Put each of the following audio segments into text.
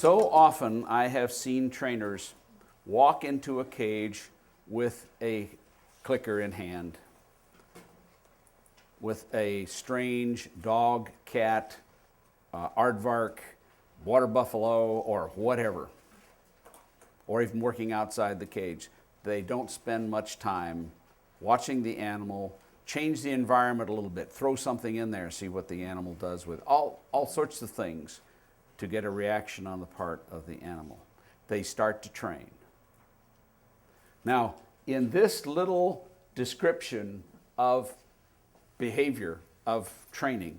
So often I have seen trainers walk into a cage with a clicker in hand, with a strange dog, cat, aardvark, water buffalo, or whatever, or even working outside the cage. They don't spend much time watching the animal, change the environment a little bit, throw something in there, see what the animal does with all sorts of things to get a reaction on the part of the animal. They start to train. Now, in this little description of behavior, of training,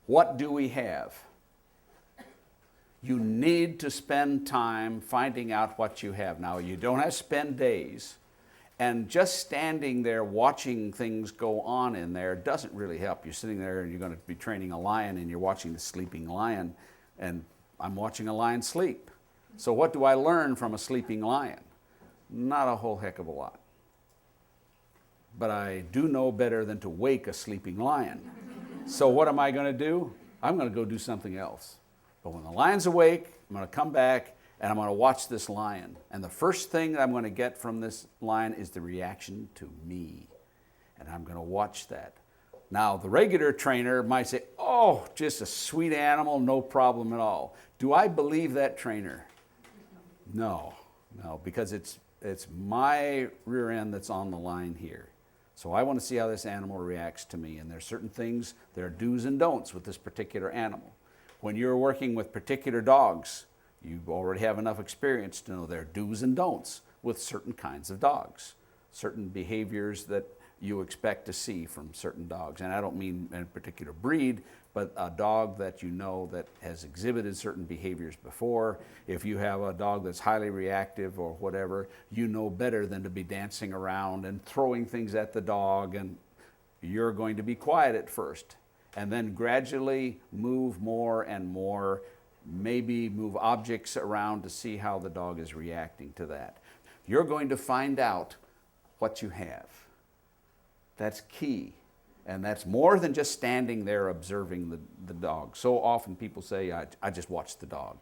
what do we have? You need to spend time finding out what you have. Now, you don't have to spend days, and just standing there watching things go on in there doesn't really help. You're sitting there and you're going to be training a lion and you're watching the sleeping lion, and I'm watching a lion sleep. So what do I learn from a sleeping lion? Not a whole heck of a lot. But I do know better than to wake a sleeping lion. So what am I going to do? I'm going to go do something else. But when the lion's awake, I'm going to come back and I'm going to watch this lion. And the first thing that I'm going to get from this lion is the reaction to me. And I'm going to watch that. Now, the regular trainer might say, oh, just a sweet animal, no problem at all. Do I believe that trainer? No, because it's my rear end that's on the line here. So I want to see how this animal reacts to me. And there's certain things, there are do's and don'ts with this particular animal. When you're working with particular dogs, you already have enough experience to know there are do's and don'ts with certain kinds of dogs, certain behaviors that you expect to see from certain dogs. And I don't mean in a particular breed, but a dog that you know that has exhibited certain behaviors before. If you have a dog that's highly reactive or whatever, you know better than to be dancing around and throwing things at the dog, and you're going to be quiet at first. And then gradually move more and more, maybe move objects around to see how the dog is reacting to that. You're going to find out what you have. That's key. And that's more than just standing there observing the dog. So often people say, I just watch the dog.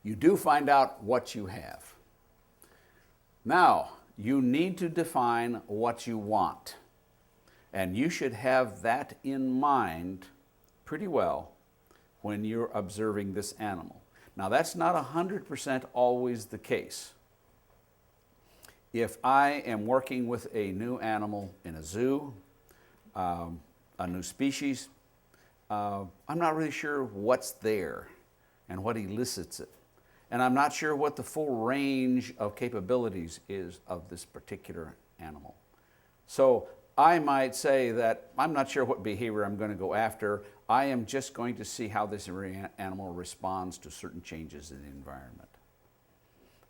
You do find out what you have. Now, you need to define what you want. And you should have that in mind pretty well when you're observing this animal. Now, that's not 100% always the case. If I am working with a new animal in a zoo, a new species, I'm not really sure what's there and what elicits it. And I'm not sure what the full range of capabilities is of this particular animal. So I might say that I'm not sure what behavior I'm going to go after. I am just going to see how this animal responds to certain changes in the environment.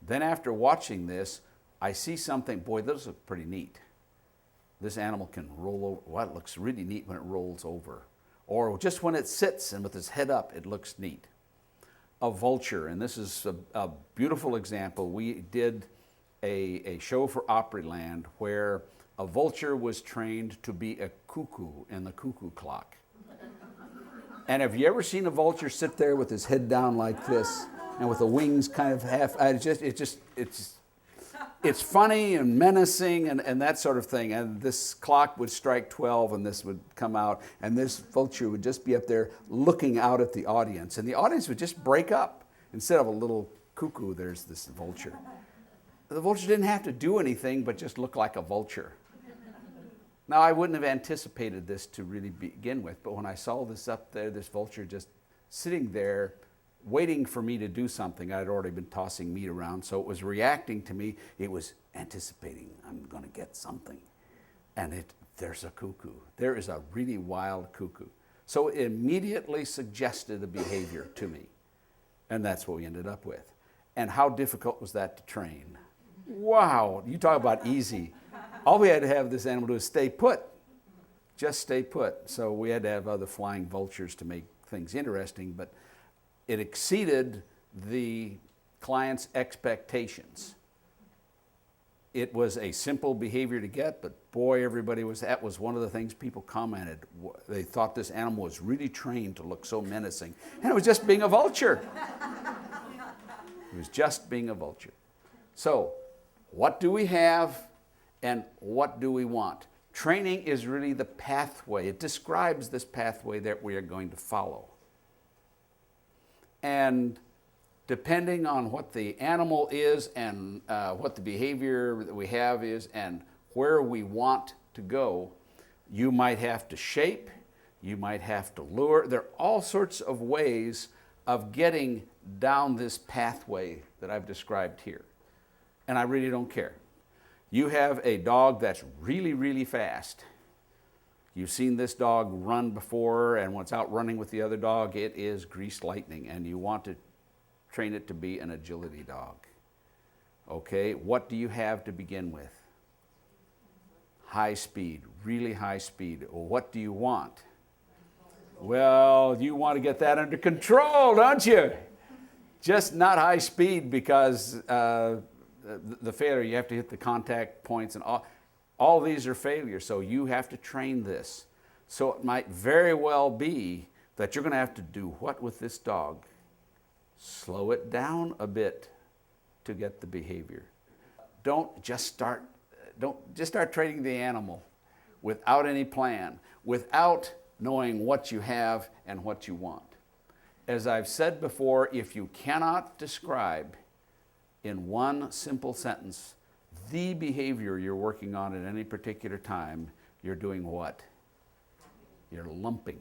Then after watching this, I see something, boy, this looks pretty neat. This animal can roll over. Well, it looks really neat when it rolls over. Or just when it sits and with its head up, it looks neat. A vulture, and this is a beautiful example. We did a show for Opryland where a vulture was trained to be a cuckoo in the cuckoo clock. And have you ever seen a vulture sit there with his head down like this and with the wings kind of half, it's funny and menacing and that sort of thing. And this clock would strike 12 and this would come out, and this vulture would just be up there looking out at the audience. And the audience would just break up. Instead of a little cuckoo, there's this vulture. The vulture didn't have to do anything but just look like a vulture. Now, I wouldn't have anticipated this to really begin with, but when I saw this up there, this vulture just sitting there waiting for me to do something. I'd already been tossing meat around, so it was reacting to me. It was anticipating, I'm going to get something. And there's a cuckoo. There is a really wild cuckoo. So it immediately suggested a behavior to me. And that's what we ended up with. And how difficult was that to train? Wow, you talk about easy. All we had to have this animal do is stay put. Just stay put. So we had to have other flying vultures to make things interesting, but it exceeded the client's expectations. it was a simple behavior to get, but boy, that was one of the things people commented. They thought this animal was really trained to look so menacing. And it was just being a vulture. It was just being a vulture. So, what do we have and what do we want? Training is really the pathway. It describes this pathway that we are going to follow. And depending on what the animal is and what the behavior that we have is and where we want to go, you might have to shape, you might have to lure. There are all sorts of ways of getting down this pathway that I've described here. And I really don't care. You have a dog that's really, really fast. You've seen this dog run before, and when it's out running with the other dog, it is greased lightning, and you want to train it to be an agility dog. Okay, what do you have to begin with? High speed, really high speed. Well, what do you want? Well, you want to get that under control, don't you? Just not high speed because the failure, you have to hit the contact points and all these are failures. So you have to train this. So it might very well be that you're going to have to do what with this dog? Slow it down a bit to get the behavior. Don't just start training the animal without any plan, without knowing what you have and what you want. As I've said before, if you cannot describe in one simple sentence the behavior you're working on at any particular time, you're doing what? You're lumping.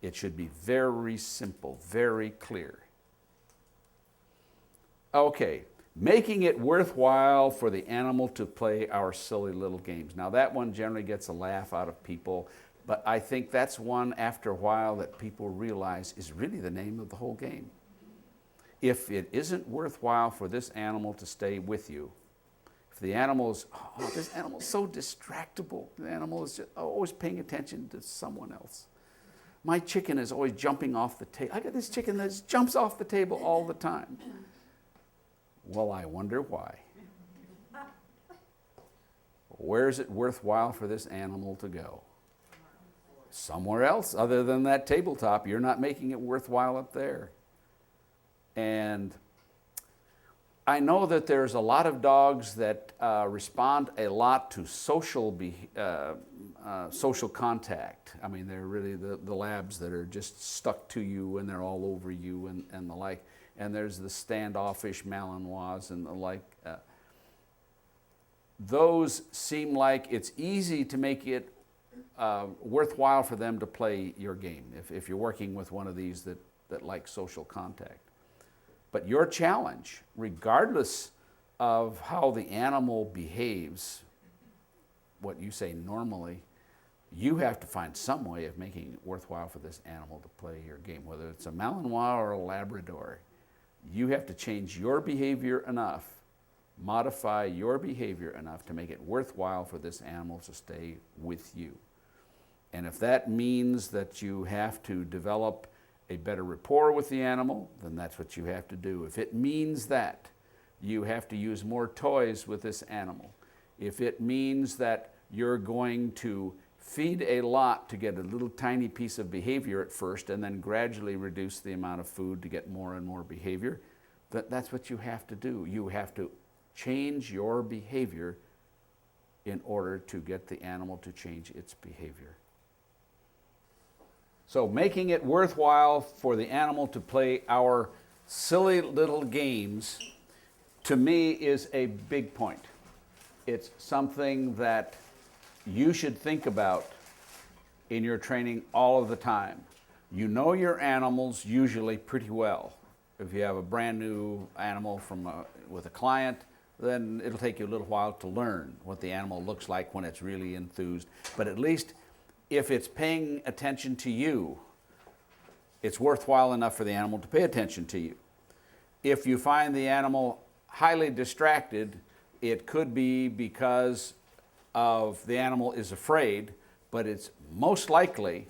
It should be very simple, very clear. Okay, making it worthwhile for the animal to play our silly little games. Now that one generally gets a laugh out of people, but I think that's one after a while that people realize is really the name of the whole game. If it isn't worthwhile for this animal to stay with you, if the animal's, this animal's so distractible, the animal is just always paying attention to someone else. My chicken is always jumping off the table. I got this chicken that just jumps off the table all the time. Well, I wonder why. Where is it worthwhile for this animal to go? Somewhere else other than that tabletop. You're not making it worthwhile up there. And I know that there's a lot of dogs that respond a lot to social contact. I mean, they're really the labs that are just stuck to you and they're all over you and the like. And there's the standoffish Malinois and the like. Those seem like it's easy to make it worthwhile for them to play your game if you're working with one of these that like social contact. But your challenge, regardless of how the animal behaves, what you say normally, you have to find some way of making it worthwhile for this animal to play your game, whether it's a Malinois or a Labrador. You have to change your behavior enough, modify your behavior enough to make it worthwhile for this animal to stay with you. And if that means that you have to develop a better rapport with the animal, then that's what you have to do. If it means that you have to use more toys with this animal, if it means that you're going to feed a lot to get a little tiny piece of behavior at first and then gradually reduce the amount of food to get more and more behavior, that's what you have to do. You have to change your behavior in order to get the animal to change its behavior. So making it worthwhile for the animal to play our silly little games, to me, is a big point. It's something that you should think about in your training all of the time. You know your animals usually pretty well. If you have a brand new animal with a client, then it'll take you a little while to learn what the animal looks like when it's really enthused. But at least if it's paying attention to you, it's worthwhile enough for the animal to pay attention to you. If you find the animal highly distracted, it could be because of the animal is afraid, but it's most likely,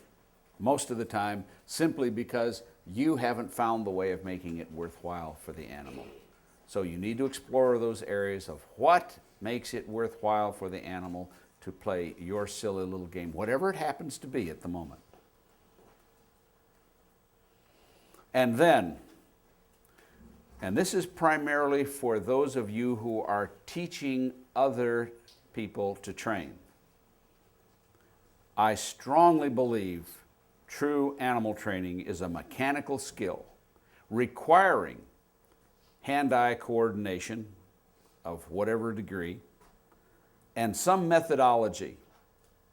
most of the time, simply because you haven't found the way of making it worthwhile for the animal. So you need to explore those areas of what makes it worthwhile for the animal to play your silly little game, whatever it happens to be at the moment. And then, and this is primarily for those of you who are teaching other people to train. I strongly believe true animal training is a mechanical skill requiring hand-eye coordination of whatever degree and some methodology.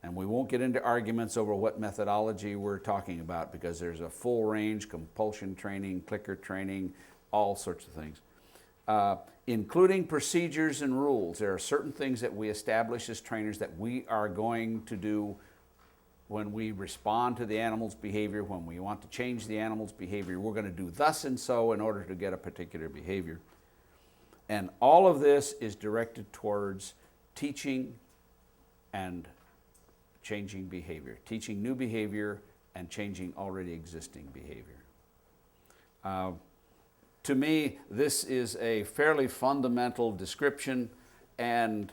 And we won't get into arguments over what methodology we're talking about, because there's a full range: compulsion training, clicker training, all sorts of things. Including procedures and rules. There are certain things that we establish as trainers that we are going to do when we respond to the animal's behavior, when we want to change the animal's behavior. We're going to do thus and so in order to get a particular behavior. And all of this is directed towards teaching and changing behavior, teaching new behavior and changing already existing behavior. To me, this is a fairly fundamental description, and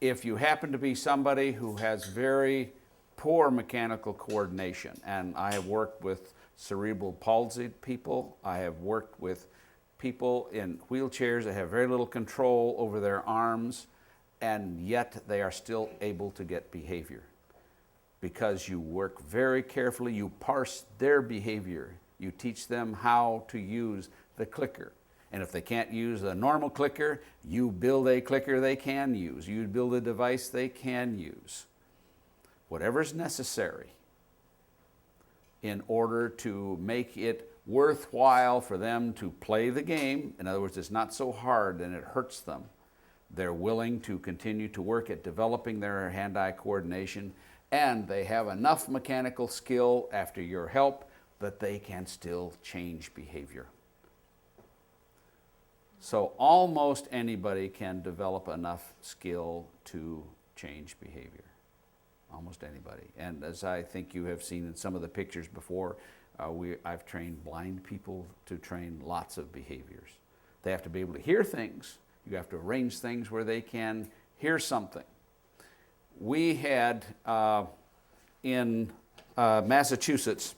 if you happen to be somebody who has very poor mechanical coordination, and I have worked with cerebral palsy people, I have worked with people in wheelchairs that have very little control over their arms, and yet they are still able to get behavior. Because you work very carefully, you parse their behavior, you teach them how to use the clicker. And if they can't use a normal clicker, you build a clicker they can use. You build a device they can use. Whatever's necessary in order to make it worthwhile for them to play the game. In other words, it's not so hard and it hurts them. They're willing to continue to work at developing their hand-eye coordination, and they have enough mechanical skill after your help that they can still change behavior. So almost anybody can develop enough skill to change behavior. Almost anybody. And as I think you have seen in some of the pictures before, I've trained blind people to train lots of behaviors. They have to be able to hear things. You have to arrange things where they can hear something. We had in Massachusetts,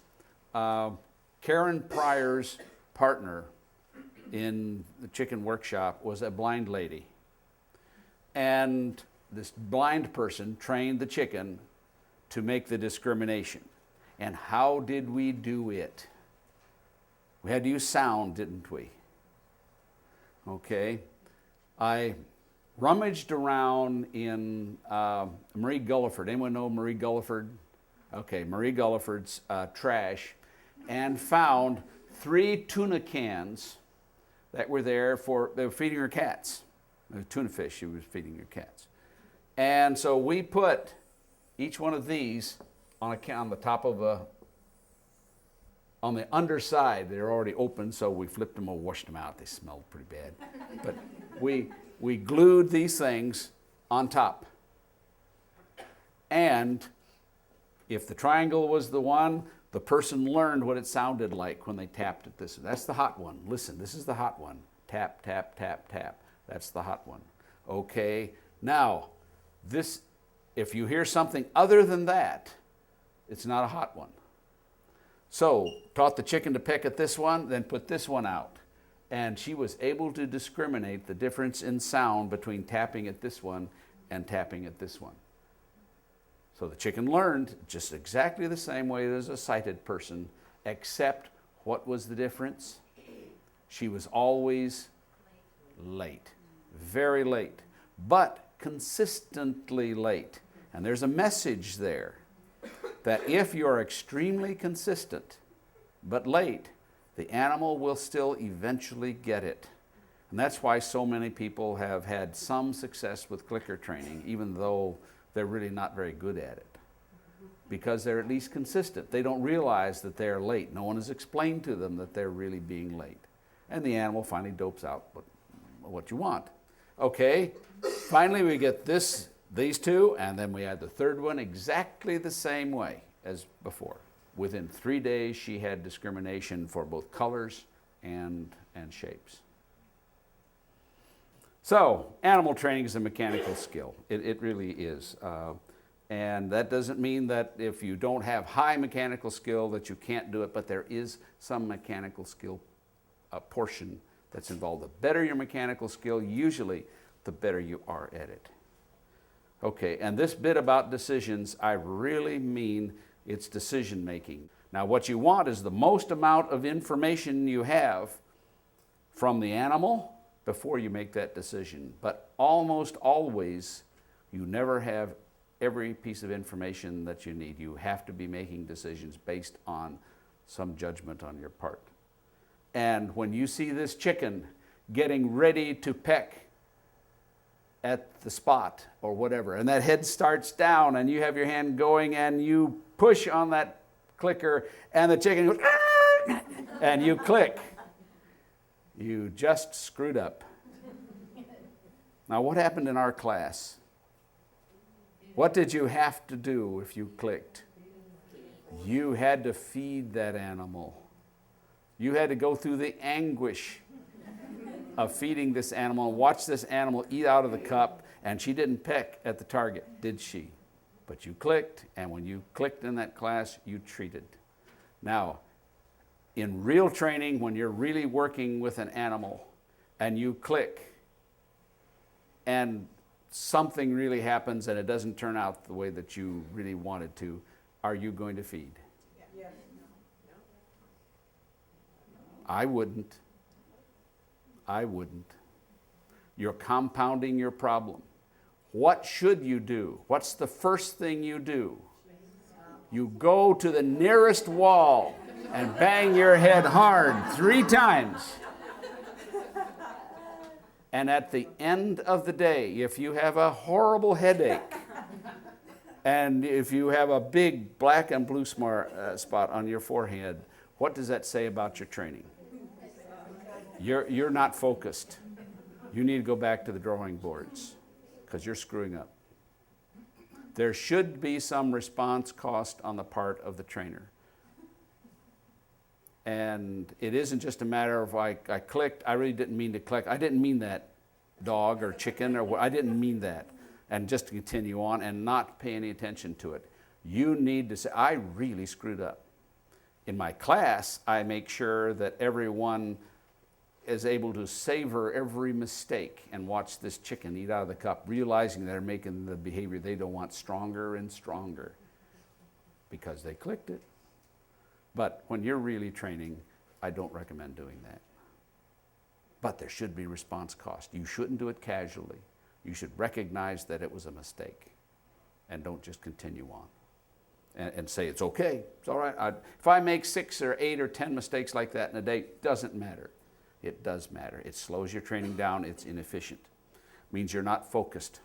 Karen Pryor's partner in the chicken workshop was a blind lady. And this blind person trained the chicken to make the discrimination. And how did we do it? We had to use sound, didn't we? Okay. I rummaged around in Marie Gulliford. Anyone know Marie Gulliford? Okay, Marie Gulliford's trash, and found 3 tuna cans that were there they were feeding her cats. Tuna fish she was feeding her cats. And so we put each one of these on the top of on the underside. They're already open, so we flipped them or washed them out. They smelled pretty bad. But we glued these things on top. And if the triangle was the one, the person learned what it sounded like when they tapped at this. That's the hot one. Listen, this is the hot one. Tap, tap, tap, tap. That's the hot one. Okay, now, if you hear something other than that, it's not a hot one. So, taught the chicken to peck at this one, then put this one out. And she was able to discriminate the difference in sound between tapping at this one and tapping at this one. So the chicken learned just exactly the same way as a sighted person, except what was the difference? She was always late, very late, but consistently late. And there's a message there that if you're extremely consistent but late, the animal will still eventually get it. And that's why so many people have had some success with clicker training, even though they're really not very good at it, because they're at least consistent. They don't realize that they're late. No one has explained to them that they're really being late. And the animal finally dopes out what you want. Okay, finally we get these two, and then we add the third one exactly the same way as before. Within 3 days, she had discrimination for both colors and shapes. So, animal training is a mechanical skill. It really is. And that doesn't mean that if you don't have high mechanical skill that you can't do it, but there is some mechanical skill portion that's involved. The better your mechanical skill, usually the better you are at it. Okay, and this bit about decisions, I really mean it's decision making. Now what you want is the most amount of information you have from the animal before you make that decision. But almost always, you never have every piece of information that you need. You have to be making decisions based on some judgment on your part. And when you see this chicken getting ready to peck at the spot or whatever, and that head starts down and you have your hand going and you push on that clicker and the chicken goes, and you click, you just screwed up. Now what happened in our class? What did you have to do if you clicked? You had to feed that animal. You had to go through the anguish of feeding this animal, and watch this animal eat out of the cup, and she didn't peck at the target, did she? But you clicked, and when you clicked in that class, you treated. Now, in real training, when you're really working with an animal, and you click, and something really happens and it doesn't turn out the way that you really wanted to, are you going to feed? Yes. I wouldn't. I wouldn't. You're compounding your problem. What should you do? What's the first thing you do? You go to the nearest wall and bang your head hard 3 times. And at the end of the day, if you have a horrible headache, and if you have a big black and blue spot on your forehead, what does that say about your training? You're not focused. You need to go back to the drawing boards because you're screwing up. There should be some response cost on the part of the trainer. And it isn't just a matter of I clicked, I really didn't mean to click. I didn't mean that dog or chicken or I didn't mean that. And just to continue on and not pay any attention to it. You need to say, I really screwed up. In my class, I make sure that everyone is able to savor every mistake and watch this chicken eat out of the cup, realizing they're making the behavior they don't want stronger and stronger because they clicked it. But when you're really training, I don't recommend doing that. But there should be response cost. You shouldn't do it casually. You should recognize that it was a mistake and don't just continue on and say it's okay, it's all right. If I make 6 or 8 or 10 mistakes like that in a day, it doesn't matter. It does matter. It slows your training down. It's inefficient. It means you're not focused.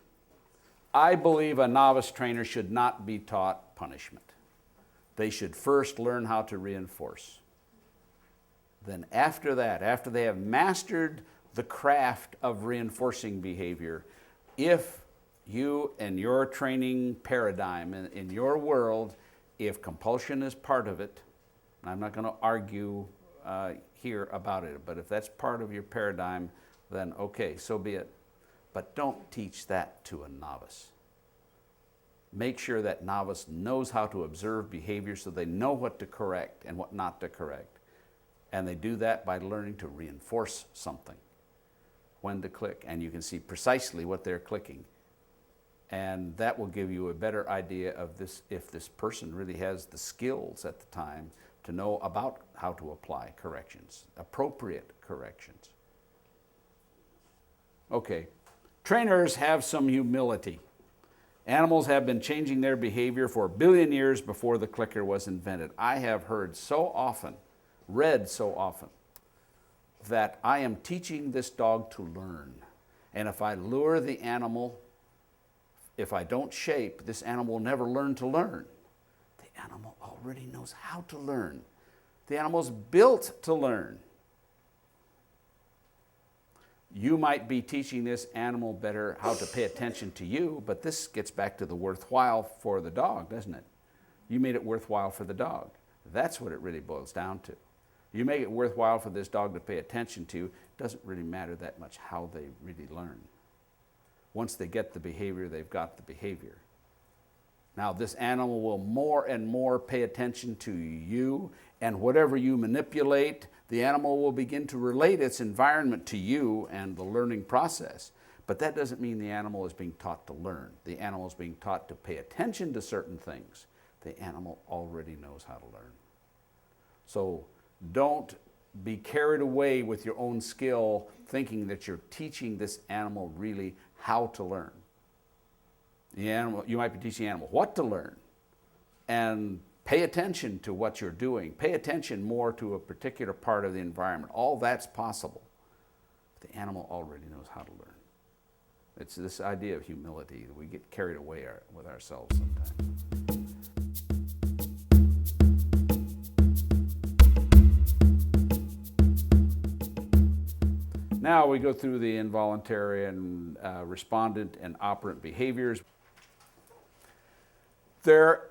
I believe a novice trainer should not be taught punishment. They should first learn how to reinforce. Then after that, after they have mastered the craft of reinforcing behavior, if you and your training paradigm in your world, if compulsion is part of it, and I'm not going to argue here about it, but if that's part of your paradigm, then okay, so be it. But don't teach that to a novice. Make sure that novice knows how to observe behavior so they know what to correct and what not to correct. And they do that by learning to reinforce something, when to click, and you can see precisely what they're clicking. And that will give you a better idea of this, if this person really has the skills at the time to know about how to apply corrections, appropriate corrections. Okay, trainers have some humility. Animals have been changing their behavior for 1 billion years before the clicker was invented. I have heard so often, read so often, that I am teaching this dog to learn. And if I lure the animal, if I don't shape, this animal will never learn to learn. The animal already knows how to learn. The animal's built to learn. You might be teaching this animal better how to pay attention to you, but this gets back to the worthwhile for the dog, doesn't it? You made it worthwhile for the dog. That's what it really boils down to. You make it worthwhile for this dog to pay attention to doesn't really matter that much how they really learn. Once they get the behavior, they've got the behavior. Now, this animal will more and more pay attention to you, and whatever you manipulate, the animal will begin to relate its environment to you and the learning process. But that doesn't mean the animal is being taught to learn. The animal is being taught to pay attention to certain things. The animal already knows how to learn. So don't be carried away with your own skill thinking that you're teaching this animal really how to learn. The animal, you might be teaching the animal what to learn, and pay attention to what you're doing. Pay attention more to a particular part of the environment. All that's possible. The animal already knows how to learn. It's this idea of humility that we get carried away with ourselves sometimes. Now we go through the involuntary and respondent and operant behaviors. There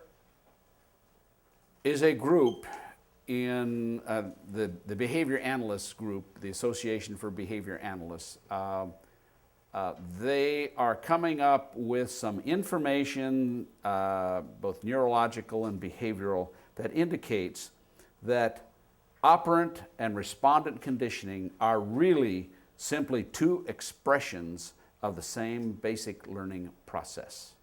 is a group in the behavior analysts group, the Association for Behavior Analysts. They are coming up with some information, both neurological and behavioral, that indicates that operant and respondent conditioning are really simply two expressions of the same basic learning process.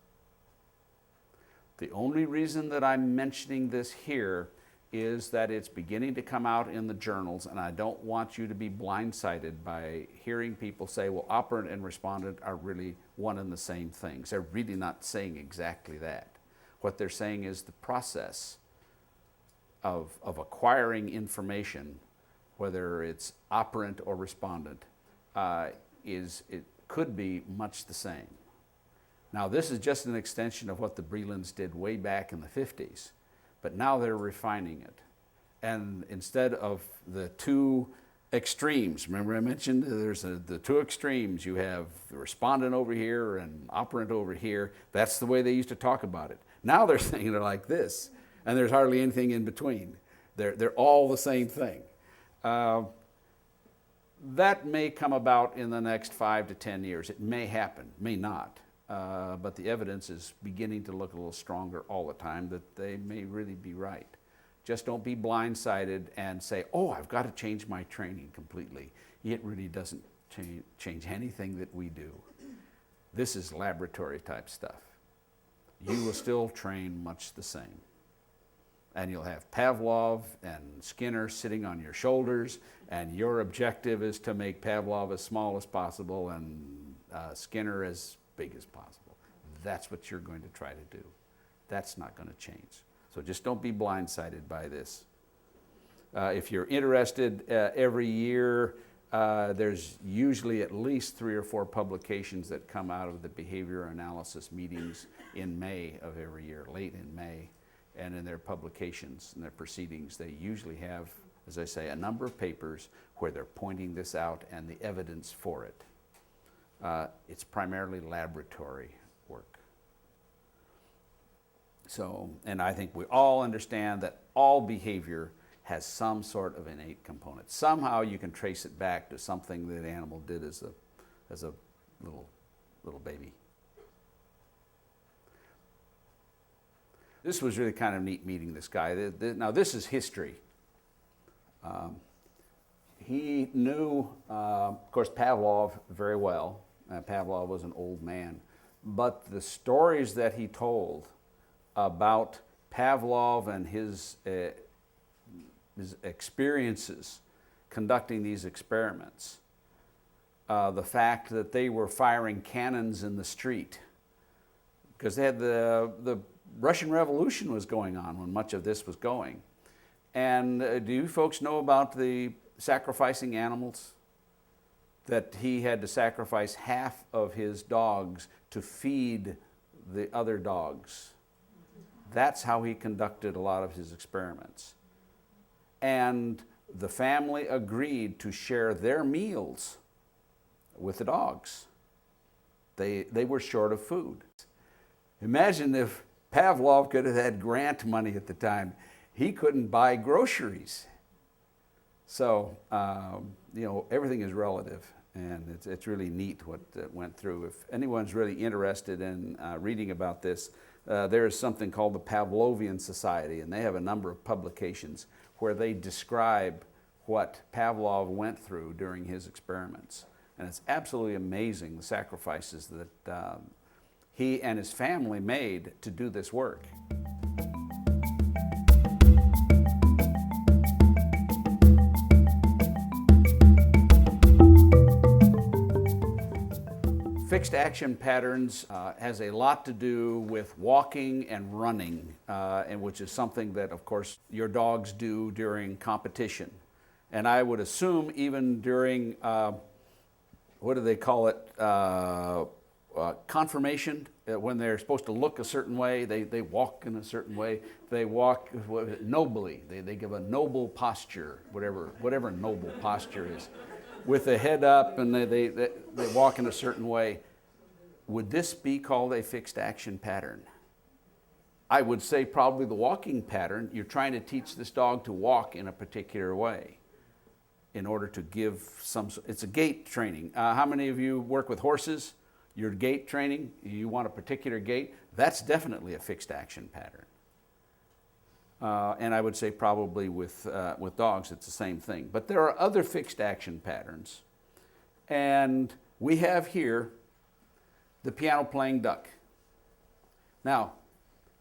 The only reason that I'm mentioning this here is that it's beginning to come out in the journals, and I don't want you to be blindsided by hearing people say, well, operant and respondent are really one and the same things. They're really not saying exactly that. What they're saying is the process of acquiring information, whether it's operant or respondent, it could be much the same. Now, this is just an extension of what the Brelands did way back in the 50s, but now they're refining it. And instead of the two extremes, remember I mentioned there's the two extremes, you have the respondent over here and operant over here. That's the way they used to talk about it. Now they're saying it like this, and there's hardly anything in between. They're all the same thing. That may come about in the next 5 to 10 years. It may happen, may not. But the evidence is beginning to look a little stronger all the time that they may really be right. Just don't be blindsided and say, oh, I've got to change my training completely. It really doesn't change anything that we do. This is laboratory type stuff. You will still train much the same. And you'll have Pavlov and Skinner sitting on your shoulders, and your objective is to make Pavlov as small as possible and Skinner as big as possible. That's what you're going to try to do. That's not going to change. So just don't be blindsided by this. If you're interested, every year there's usually at least 3 or 4 publications that come out of the behavior analysis meetings in May of every year, late in May. And in their publications and their proceedings, they usually have, as I say, a number of papers where they're pointing this out and the evidence for it. It's primarily laboratory work. So, and I think we all understand that all behavior has some sort of innate component. Somehow you can trace it back to something that the animal did as a little baby. This was really kind of neat meeting this guy. Now this is history. He knew, of course, Pavlov very well. Pavlov was an old man. But the stories that he told about Pavlov and his experiences conducting these experiments, the fact that they were firing cannons in the street, because they had the Russian Revolution was going on when much of this was going. And do you folks know about the sacrificing animals? That he had to sacrifice half of his dogs to feed the other dogs. That's how he conducted a lot of his experiments. And the family agreed to share their meals with the dogs. They were short of food. Imagine if Pavlov could have had grant money at the time. He couldn't buy groceries. So, everything is relative, and it's really neat what went through. If anyone's really interested in reading about this, there is something called the Pavlovian Society, and they have a number of publications where they describe what Pavlov went through during his experiments. And it's absolutely amazing the sacrifices that he and his family made to do this work. Fixed action patterns has a lot to do with walking and running, and which is something that, of course, your dogs do during competition. And I would assume even during, what do they call it, confirmation, when they're supposed to look a certain way, they walk in a certain way. They walk nobly. They give a noble posture, whatever noble posture is, with the head up, and they walk in a certain way. Would this be called a fixed action pattern? I would say probably the walking pattern. You're trying to teach this dog to walk in a particular way in order to give it's a gait training. How many of you work with horses? Your gait training, you want a particular gait, that's definitely a fixed action pattern. And I would say probably with dogs it's the same thing. But there are other fixed action patterns. And we have here the piano playing duck. Now,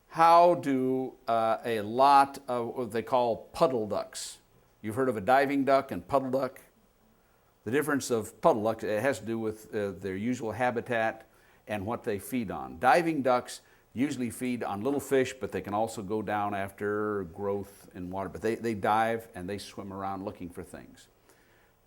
how do a lot of what they call puddle ducks? You've heard of a diving duck and puddle duck? The difference of puddle ducks, it has to do with their usual habitat and what they feed on. Diving ducks usually feed on little fish, but they can also go down after growth in water. But they dive and they swim around looking for things.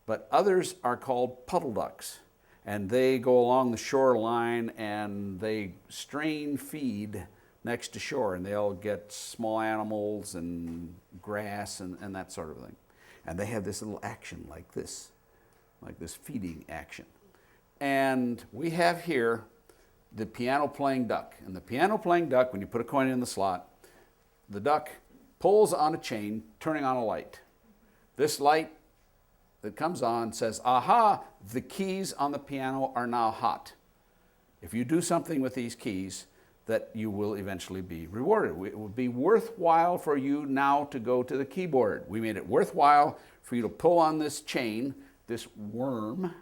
But others are called puddle ducks, and they go along the shoreline and they strain feed next to shore, and they'll get small animals and grass and that sort of thing. And they have this little action like this feeding action. And we have here the piano playing duck. And the piano playing duck, when you put a coin in the slot, the duck pulls on a chain, turning on a light. This light that comes on says, aha, the keys on the piano are now hot. If you do something with these keys, that you will eventually be rewarded. It will be worthwhile for you now to go to the keyboard. We made it worthwhile for you to pull on this chain, this worm,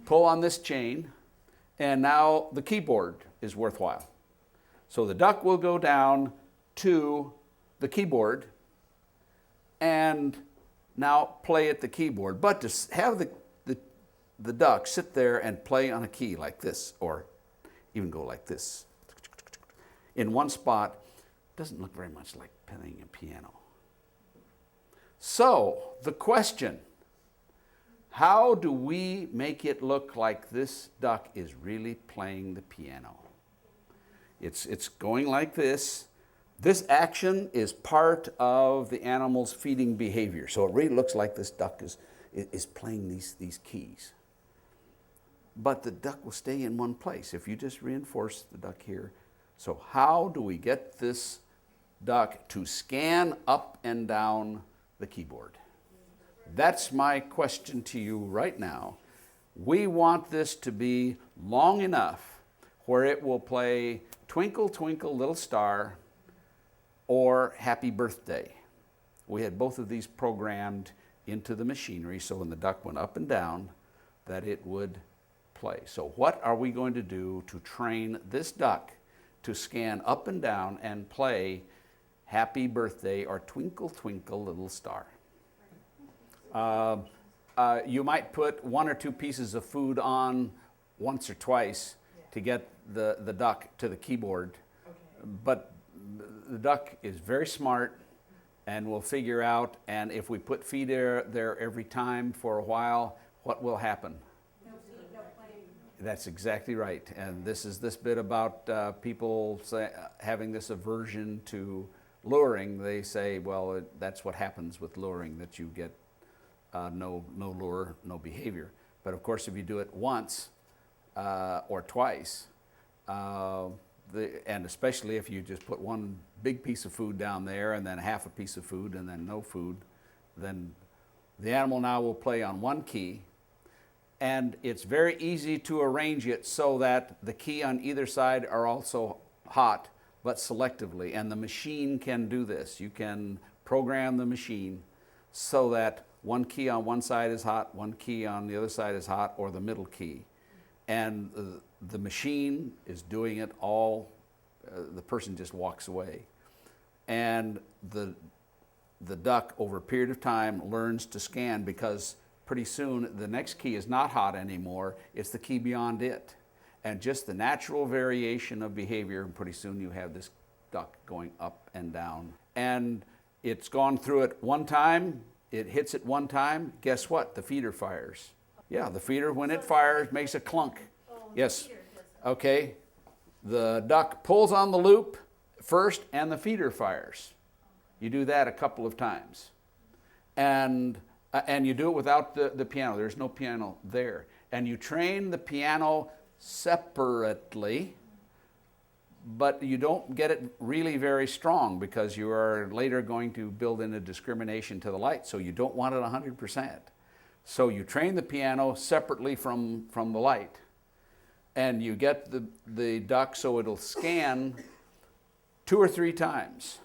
pull on this chain, and now the keyboard is worthwhile. So the duck will go down to the keyboard and now play at the keyboard. But to have the duck sit there and play on a key like this, or even go like this, in one spot, doesn't look very much like playing a piano. So, the question, how do we make it look like this duck is really playing the piano? It's going like this. This action is part of the animal's feeding behavior. So it really looks like this duck is playing these keys. But the duck will stay in one place if you just reinforce the duck here. So how do we get this duck to scan up and down the keyboard? That's my question to you right now. We want this to be long enough where it will play Twinkle, Twinkle, Little Star or Happy Birthday. We had both of these programmed into the machinery, so when the duck went up and down, that it would play. So what are we going to do to train this duck to scan up and down and play Happy Birthday or Twinkle, Twinkle, Little Star? You might put one or two pieces of food on once or twice to get the duck to the keyboard. Okay. But the duck is very smart and will figure out, and if we put feed there every time for a while, what will happen? That's exactly right. And this is this bit about people having this aversion to luring. They say, well, that's what happens with luring, that you get no lure, no behavior. But of course, if you do it once or twice, and especially if you just put one big piece of food down there and then half a piece of food and then no food, then The animal now will play on one key, and it's very easy to arrange it so that the key on either side are also hot, but selectively, and the machine can do this. You can program the machine so that one key on one side is hot, one key on the other side is hot, or the middle key. And the machine is doing it all, the person just walks away. And the duck, over a period of time, learns to scan, because pretty soon the next key is not hot anymore, it's the key beyond it. And just the natural variation of behavior, and pretty soon you have this duck going up and down. And it's gone through it one time, it hits it one time, guess what? The feeder fires. Yeah, the feeder, when it fires, makes a clunk. Yes. Okay. The duck pulls on the loop first, and the feeder fires. You do that a couple of times. And you do it without the piano. There's no piano there. And you train the piano separately, but you don't get it really very strong, because you are later going to build in a discrimination to the light, so you don't want it 100%. So you train the piano separately from the light, and you get the duck so it'll scan 2 or 3 times.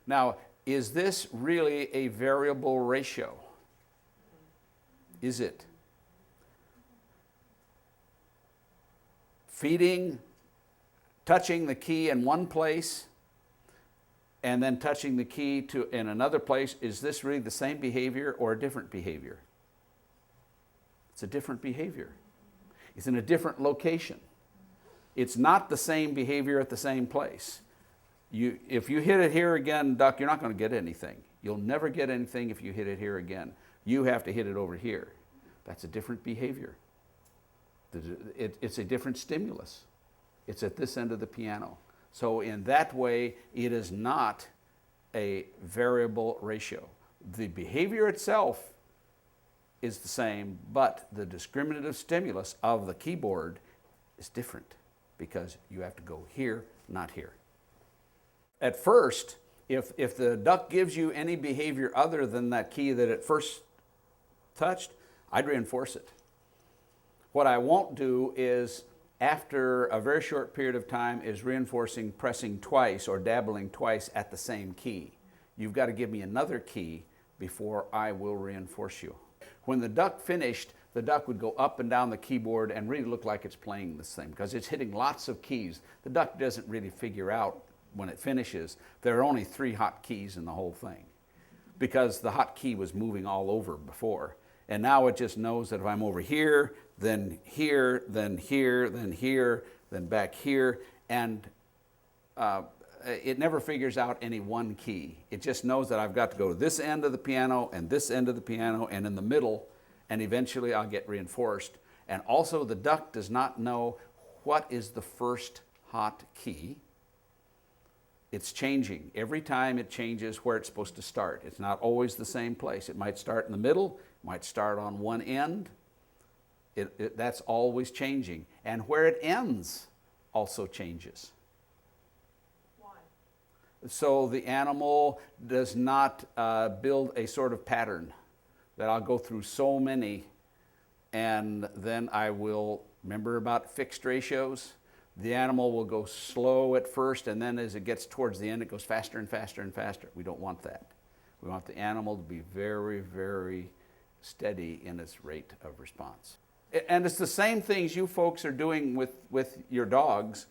Now, is this really a variable ratio? Is it? Feeding, touching the key in one place, and then touching the key in another place, is this really the same behavior or a different behavior? It's a different behavior. It's in a different location. It's not the same behavior at the same place. If you hit it here again, duck, you're not going to get anything. You'll never get anything if you hit it here again. You have to hit it over here. That's a different behavior. It's a different stimulus. It's at this end of the piano. So in that way, it is not a variable ratio. The behavior itself is the same, but the discriminative stimulus of the keyboard is different, because you have to go here, not here. At first, if the duck gives you any behavior other than that key that it first touched, I'd reinforce it. What I won't do is, after a very short period of time, is reinforcing pressing twice or dabbling twice at the same key. You've got to give me another key before I will reinforce you. When the duck finished, the duck would go up and down the keyboard and really look like it's playing this thing, because it's hitting lots of keys. The duck doesn't really figure out when it finishes there are only 3 hot keys in the whole thing, because the hot key was moving all over before. And now it just knows that if I'm over here, then here, then here, then here, then back here, and it never figures out any one key. It just knows that I've got to go to this end of the piano and this end of the piano and in the middle, and eventually I'll get reinforced. And also, the duck does not know what is the first hot key. It's changing. Every time it changes where it's supposed to start. It's not always the same place. It might start in the middle, it might start on one end. That's always changing. And where it ends also changes. Why? So the animal does not build a sort of pattern that I'll go through so many, and then I will, remember about fixed ratios? The animal will go slow at first, and then as it gets towards the end, it goes faster and faster and faster. We don't want that. We want the animal to be very, very steady in its rate of response. And it's the same things you folks are doing with your dogs.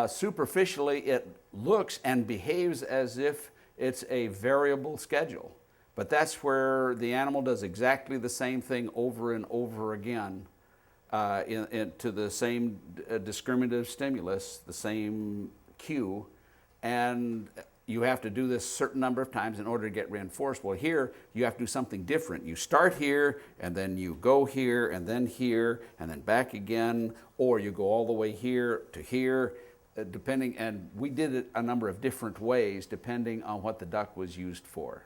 Superficially, it looks and behaves as if it's a variable schedule. But that's where the animal does exactly the same thing over and over again. To the same discriminative stimulus, the same cue, and you have to do this a certain number of times in order to get reinforced. Well, here you have to do something different. You start here, and then you go here, and then back again, or you go all the way here to here, depending, and we did it a number of different ways depending on what the duck was used for.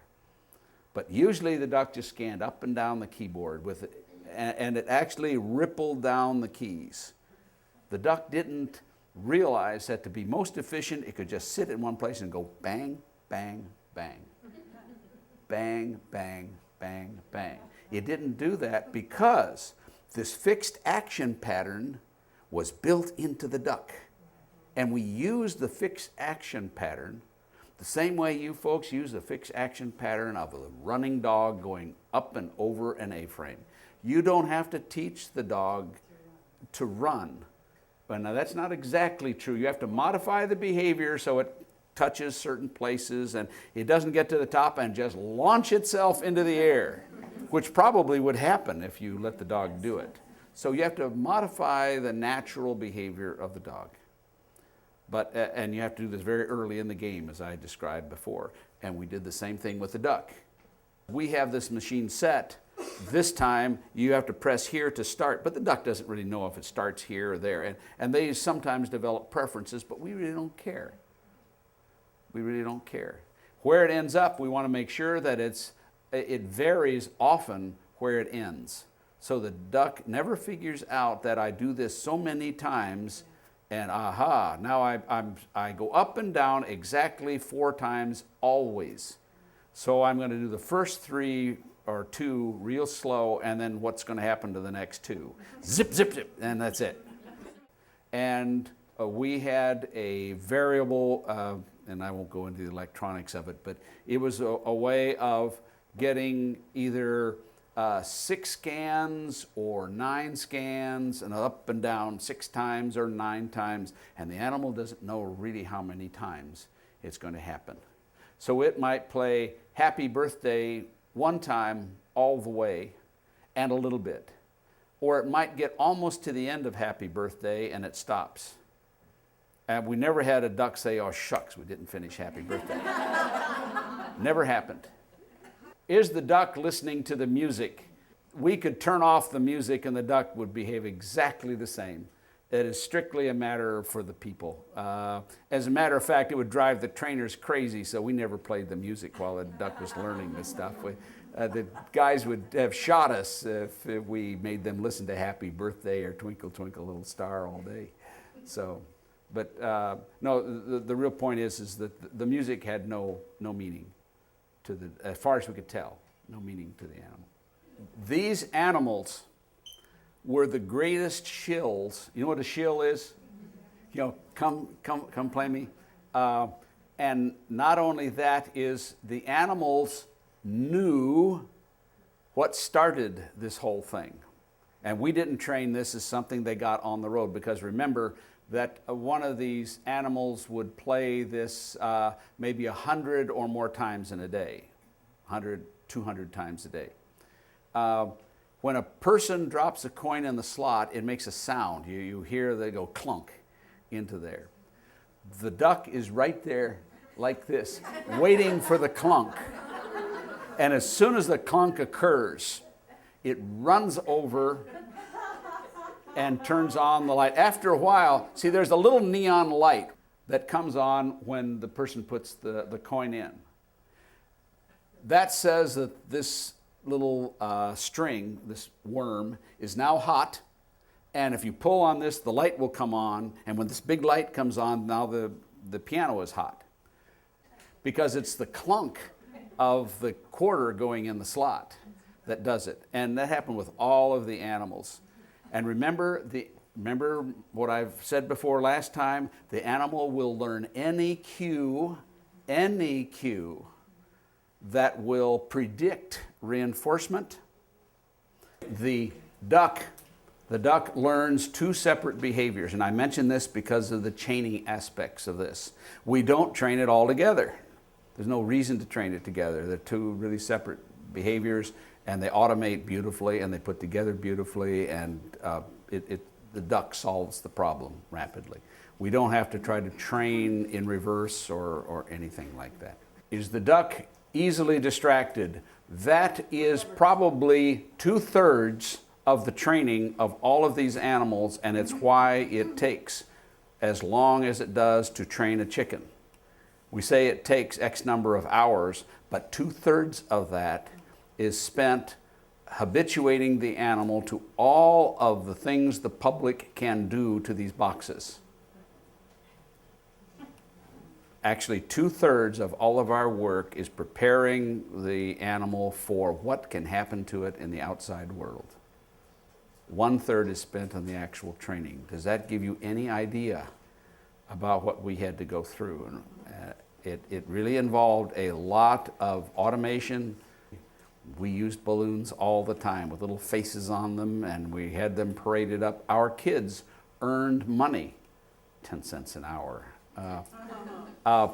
But usually the duck just scanned up and down the keyboard with it, and it actually rippled down the keys. The duck didn't realize that to be most efficient, it could just sit in one place and go bang, bang, bang. Bang, bang, bang, bang. It didn't do that because this fixed action pattern was built into the duck. And we use the fixed action pattern the same way you folks use the fixed action pattern of a running dog going up and over an A-frame. You don't have to teach the dog to run. But now that's not exactly true. You have to modify the behavior so it touches certain places and it doesn't get to the top and just launch itself into the air, which probably would happen if you let the dog do it. So you have to modify the natural behavior of the dog. And you have to do this very early in the game, as I described before. And we did the same thing with the duck. We have this machine set. This time you have to press here to start, but the duck doesn't really know if it starts here or there. And they sometimes develop preferences, but we really don't care. We really don't care. Where it ends up, we want to make sure that it varies often where it ends. So the duck never figures out that I do this so many times and aha, now I go up and down exactly 4 times always. So I'm going to do the first 3 or 2 real slow, and then what's going to happen to the next 2? Zip, zip, zip, and that's it. And we had a variable, and I won't go into the electronics of it, but it was a way of getting either 6 scans or 9 scans and up and down 6 times or 9 times, and the animal doesn't know really how many times it's going to happen. So it might play Happy Birthday 1 time all the way and a little bit, or it might get almost to the end of Happy Birthday and it stops. And we never had a duck say, oh shucks, we didn't finish Happy Birthday. Never happened. Is the duck listening to the music? We could turn off the music and the duck would behave exactly the same. It is strictly a matter for the people. As a matter of fact, it would drive the trainers crazy, so we never played the music while the duck was learning this stuff. The guys would have shot us if we made them listen to Happy Birthday or Twinkle, Twinkle, Little Star all day. So, but no, the real point is that the music had no meaning. As far as we could tell, no meaning to the animal. These animals were the greatest shills. You know what a shill is? You know, come play me. And not only that is the animals knew what started this whole thing. And we didn't train this as something they got on the road, because remember that one of these animals would play this maybe 100 or more times in a day, 100, 200 times a day. When a person drops a coin in the slot, it makes a sound. You hear they go clunk into there. The duck is right there like this, waiting for the clunk. And as soon as the clunk occurs, it runs over and turns on the light. After a while, see, there's a little neon light that comes on when the person puts the coin in. That says that this little string, this worm, is now hot, and if you pull on this, the light will come on, and when this big light comes on, now the piano is hot. Because it's the clunk of the quarter going in the slot that does it. And that happened with all of the animals. And remember what I've said before last time, the animal will learn any cue that will predict reinforcement. The duck learns 2 separate behaviors, and I mention this because of the chaining aspects of this. We don't train it all together. There's no reason to train it together. They're 2 really separate behaviors, and they automate beautifully, and they put together beautifully, and the duck solves the problem rapidly. We don't have to try to train in reverse or anything like that. Is the duck easily distracted? That is probably 2/3 of the training of all of these animals, and it's why it takes as long as it does to train a chicken. We say it takes X number of hours, but 2/3 of that is spent habituating the animal to all of the things the public can do to these boxes. Actually, 2/3 of all of our work is preparing the animal for what can happen to it in the outside world. 1/3 is spent on the actual training. Does that give you any idea about what we had to go through? And it really involved a lot of automation. We used balloons all the time with little faces on them, and we had them paraded up. Our kids earned money, 10 cents an hour.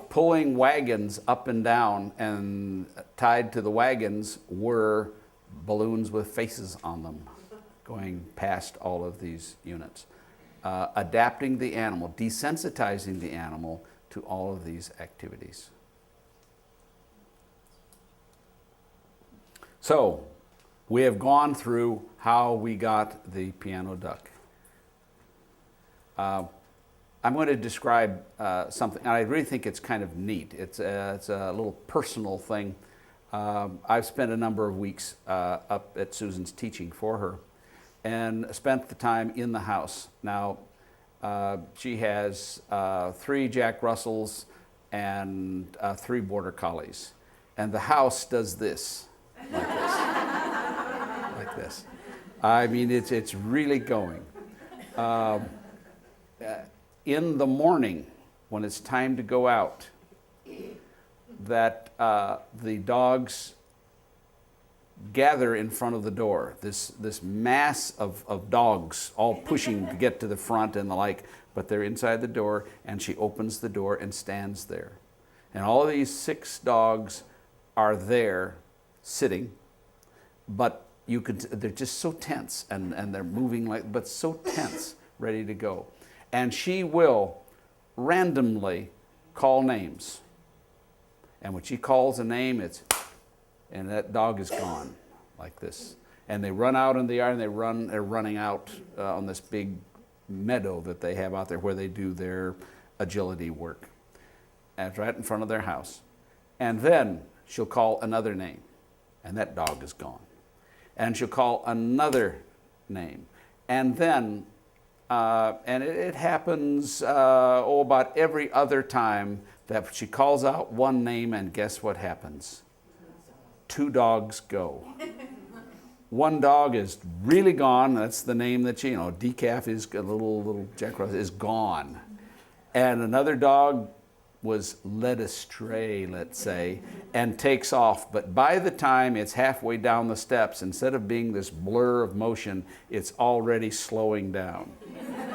Pulling wagons up and down, and tied to the wagons were balloons with faces on them going past all of these units. Adapting the animal, desensitizing the animal to all of these activities. So, we have gone through how we got the piano duck. I'm going to describe something, and I really think it's kind of neat. It's a little personal thing. I've spent a number of weeks up at Susan's teaching for her, and spent the time in the house. Now, she has 3 Jack Russells and 3 Border Collies, and the house does this, like this, like this. I mean, it's really going. In the morning, when it's time to go out, that the dogs gather in front of the door. This mass of dogs all pushing to get to the front and the like, but they're inside the door, and she opens the door and stands there. And all of these 6 dogs are there sitting, but they're just so tense, and they're moving but so tense, ready to go. And she will randomly call names. And when she calls a name, and that dog is gone, like this. And they run out in the yard, and they're running out on this big meadow that they have out there where they do their agility work. And it's right in front of their house. And then she'll call another name, and that dog is gone. And she'll call another name. And then, and it happens about every other time that she calls out one name, and guess what happens? 2 dogs go. One dog is really gone. That's the name that Decaf is, a little Jack Russell, is gone. And another dog was led astray, let's say, and takes off. But by the time it's halfway down the steps, instead of being this blur of motion, it's already slowing down.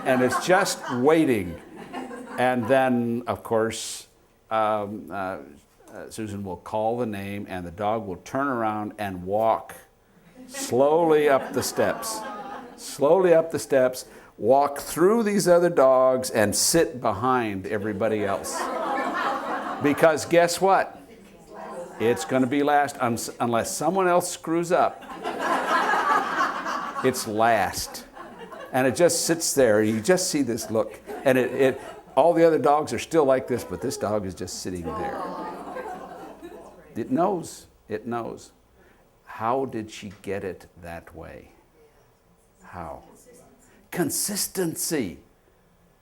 And it's just waiting. And then, of course, Susan will call the name, and the dog will turn around and walk slowly up the steps. Slowly up the steps, walk through these other dogs, and sit behind everybody else. Because guess what? It's going to be last, unless someone else screws up. It's last. And it just sits there, and you just see this look. And all the other dogs are still like this, but this dog is just sitting there. It knows. It knows. How did she get it that way? How? Consistency.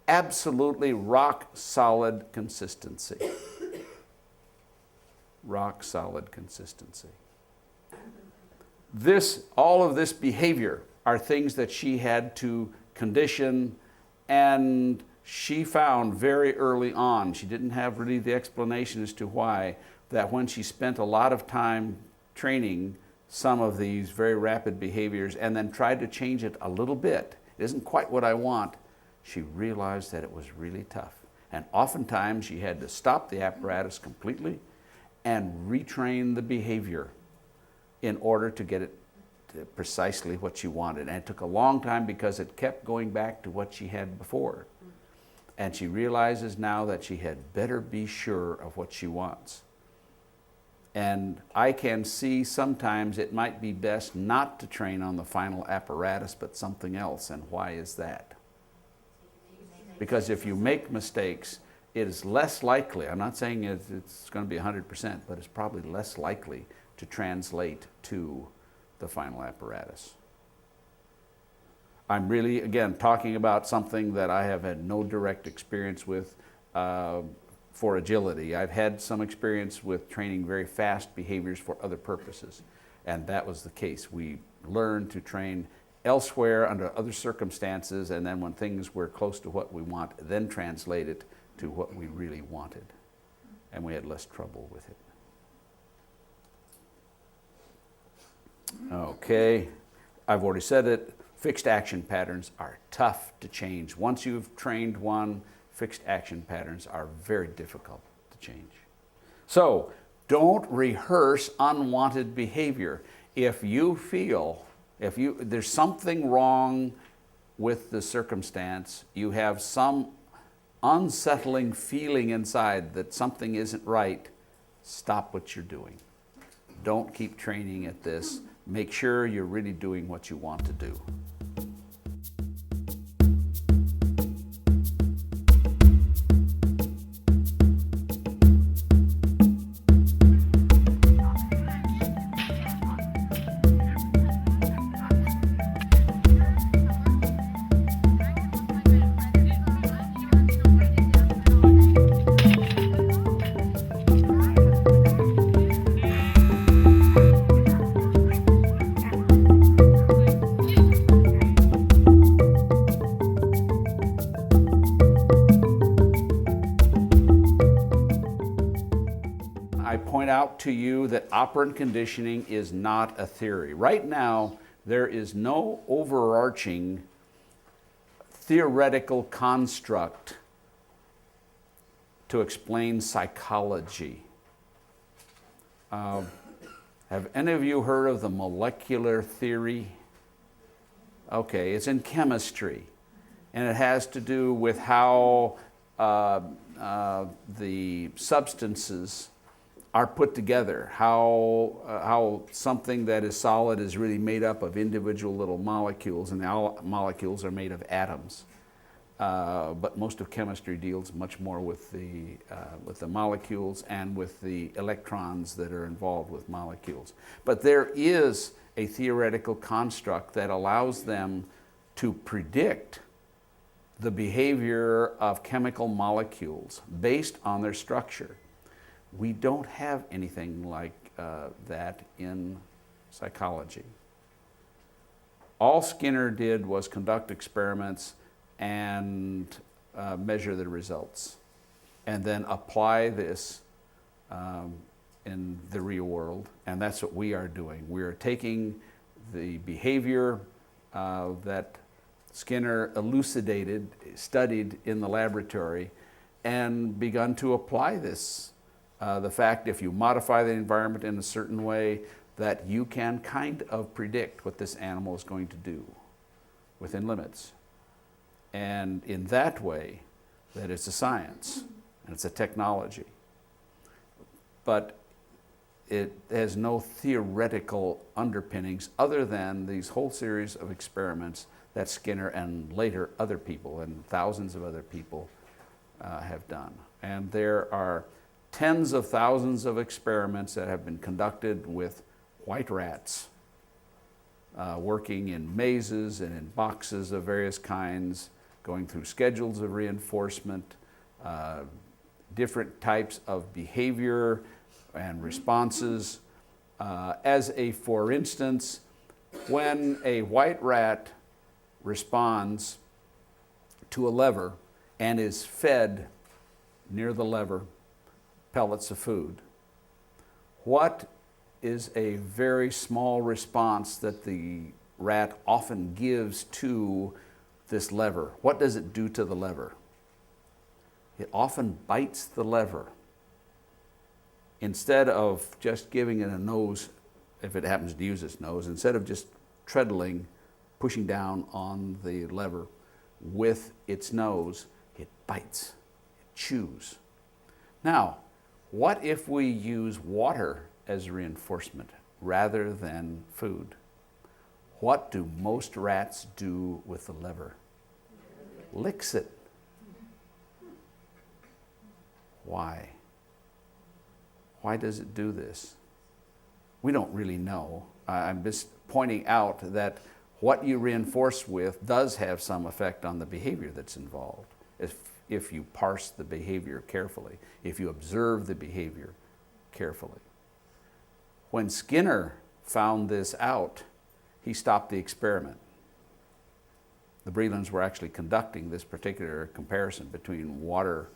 Absolutely rock solid consistency. Rock solid consistency. All of this behavior are things that she had to condition, and she found very early on, she didn't have really the explanation as to why, that when she spent a lot of time training some of these very rapid behaviors and then tried to change it a little bit, it isn't quite what I want, she realized that it was really tough. And oftentimes she had to stop the apparatus completely and retrain the behavior in order to get it to precisely what she wanted. And it took a long time because it kept going back to what she had before. And she realizes now that she had better be sure of what she wants. And I can see sometimes it might be best not to train on the final apparatus, but something else. And why is that? Because if you make mistakes, it is less likely, I'm not saying it's going to be 100%, but it's probably less likely to translate to the final apparatus. I'm really, again, talking about something that I have had no direct experience with for agility. I've had some experience with training very fast behaviors for other purposes, and that was the case. We learned to train elsewhere under other circumstances, and then when things were close to what we want, then translate it to what we really wanted, and we had less trouble with it. Okay, I've already said it. Fixed action patterns are tough to change. Once you've trained one, fixed action patterns are very difficult to change. So, don't rehearse unwanted behavior. If you feel, there's something wrong with the circumstance, you have some unsettling feeling inside that something isn't right, stop what you're doing. Don't keep training at this. Make sure you're really doing what you want to do. I point out to you that operant conditioning is not a theory. Right now, there is no overarching theoretical construct to explain psychology. Have any of you heard of the molecular theory? Okay, it's in chemistry, and it has to do with how the substances are put together, how something that is solid is really made up of individual little molecules, and the molecules are made of atoms. But most of chemistry deals much more with the molecules and with the electrons that are involved with molecules. But there is a theoretical construct that allows them to predict the behavior of chemical molecules based on their structure. We don't have anything like that in psychology. All Skinner did was conduct experiments and measure the results, and then apply this in the real world, and that's what we are doing. We are taking the behavior that Skinner elucidated, studied in the laboratory, and begun to apply this. The fact if you modify the environment in a certain way, that you can kind of predict what this animal is going to do within limits. And in that way, that it's a science and it's a technology. But it has no theoretical underpinnings other than these whole series of experiments that Skinner and later other people and thousands of other people have done. And there are tens of thousands of experiments that have been conducted with white rats, working in mazes and in boxes of various kinds, going through schedules of reinforcement, different types of behavior and responses. For instance, when a white rat responds to a lever and is fed near the lever pellets of food, what is a very small response that the rat often gives to this lever? What does it do to the lever? It often bites the lever. Instead of just giving it a nose, if it happens to use its nose, instead of just treadling, pushing down on the lever with its nose, it bites, it chews. Now, what if we use water as reinforcement rather than food? What do most rats do with the lever? Licks it. Why? Why does it do this? We don't really know. I'm just pointing out that what you reinforce with does have some effect on the behavior that's involved. if you parse the behavior carefully, if you observe the behavior carefully. When Skinner found this out, he stopped the experiment. The Brelands were actually conducting this particular comparison between water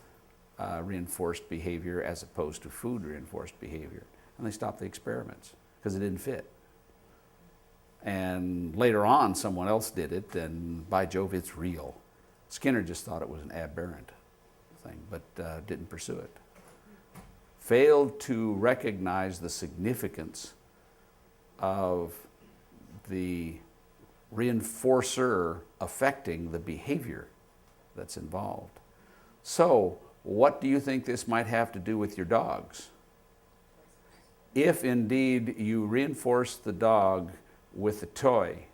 reinforced behavior as opposed to food reinforced behavior. And they stopped the experiments because it didn't fit. And later on, someone else did it, and by Jove, it's real. Skinner just thought it was an aberrant thing, but didn't pursue it. Failed to recognize the significance of the reinforcer affecting the behavior that's involved. So, what do you think this might have to do with your dogs? If indeed you reinforce the dog with a toy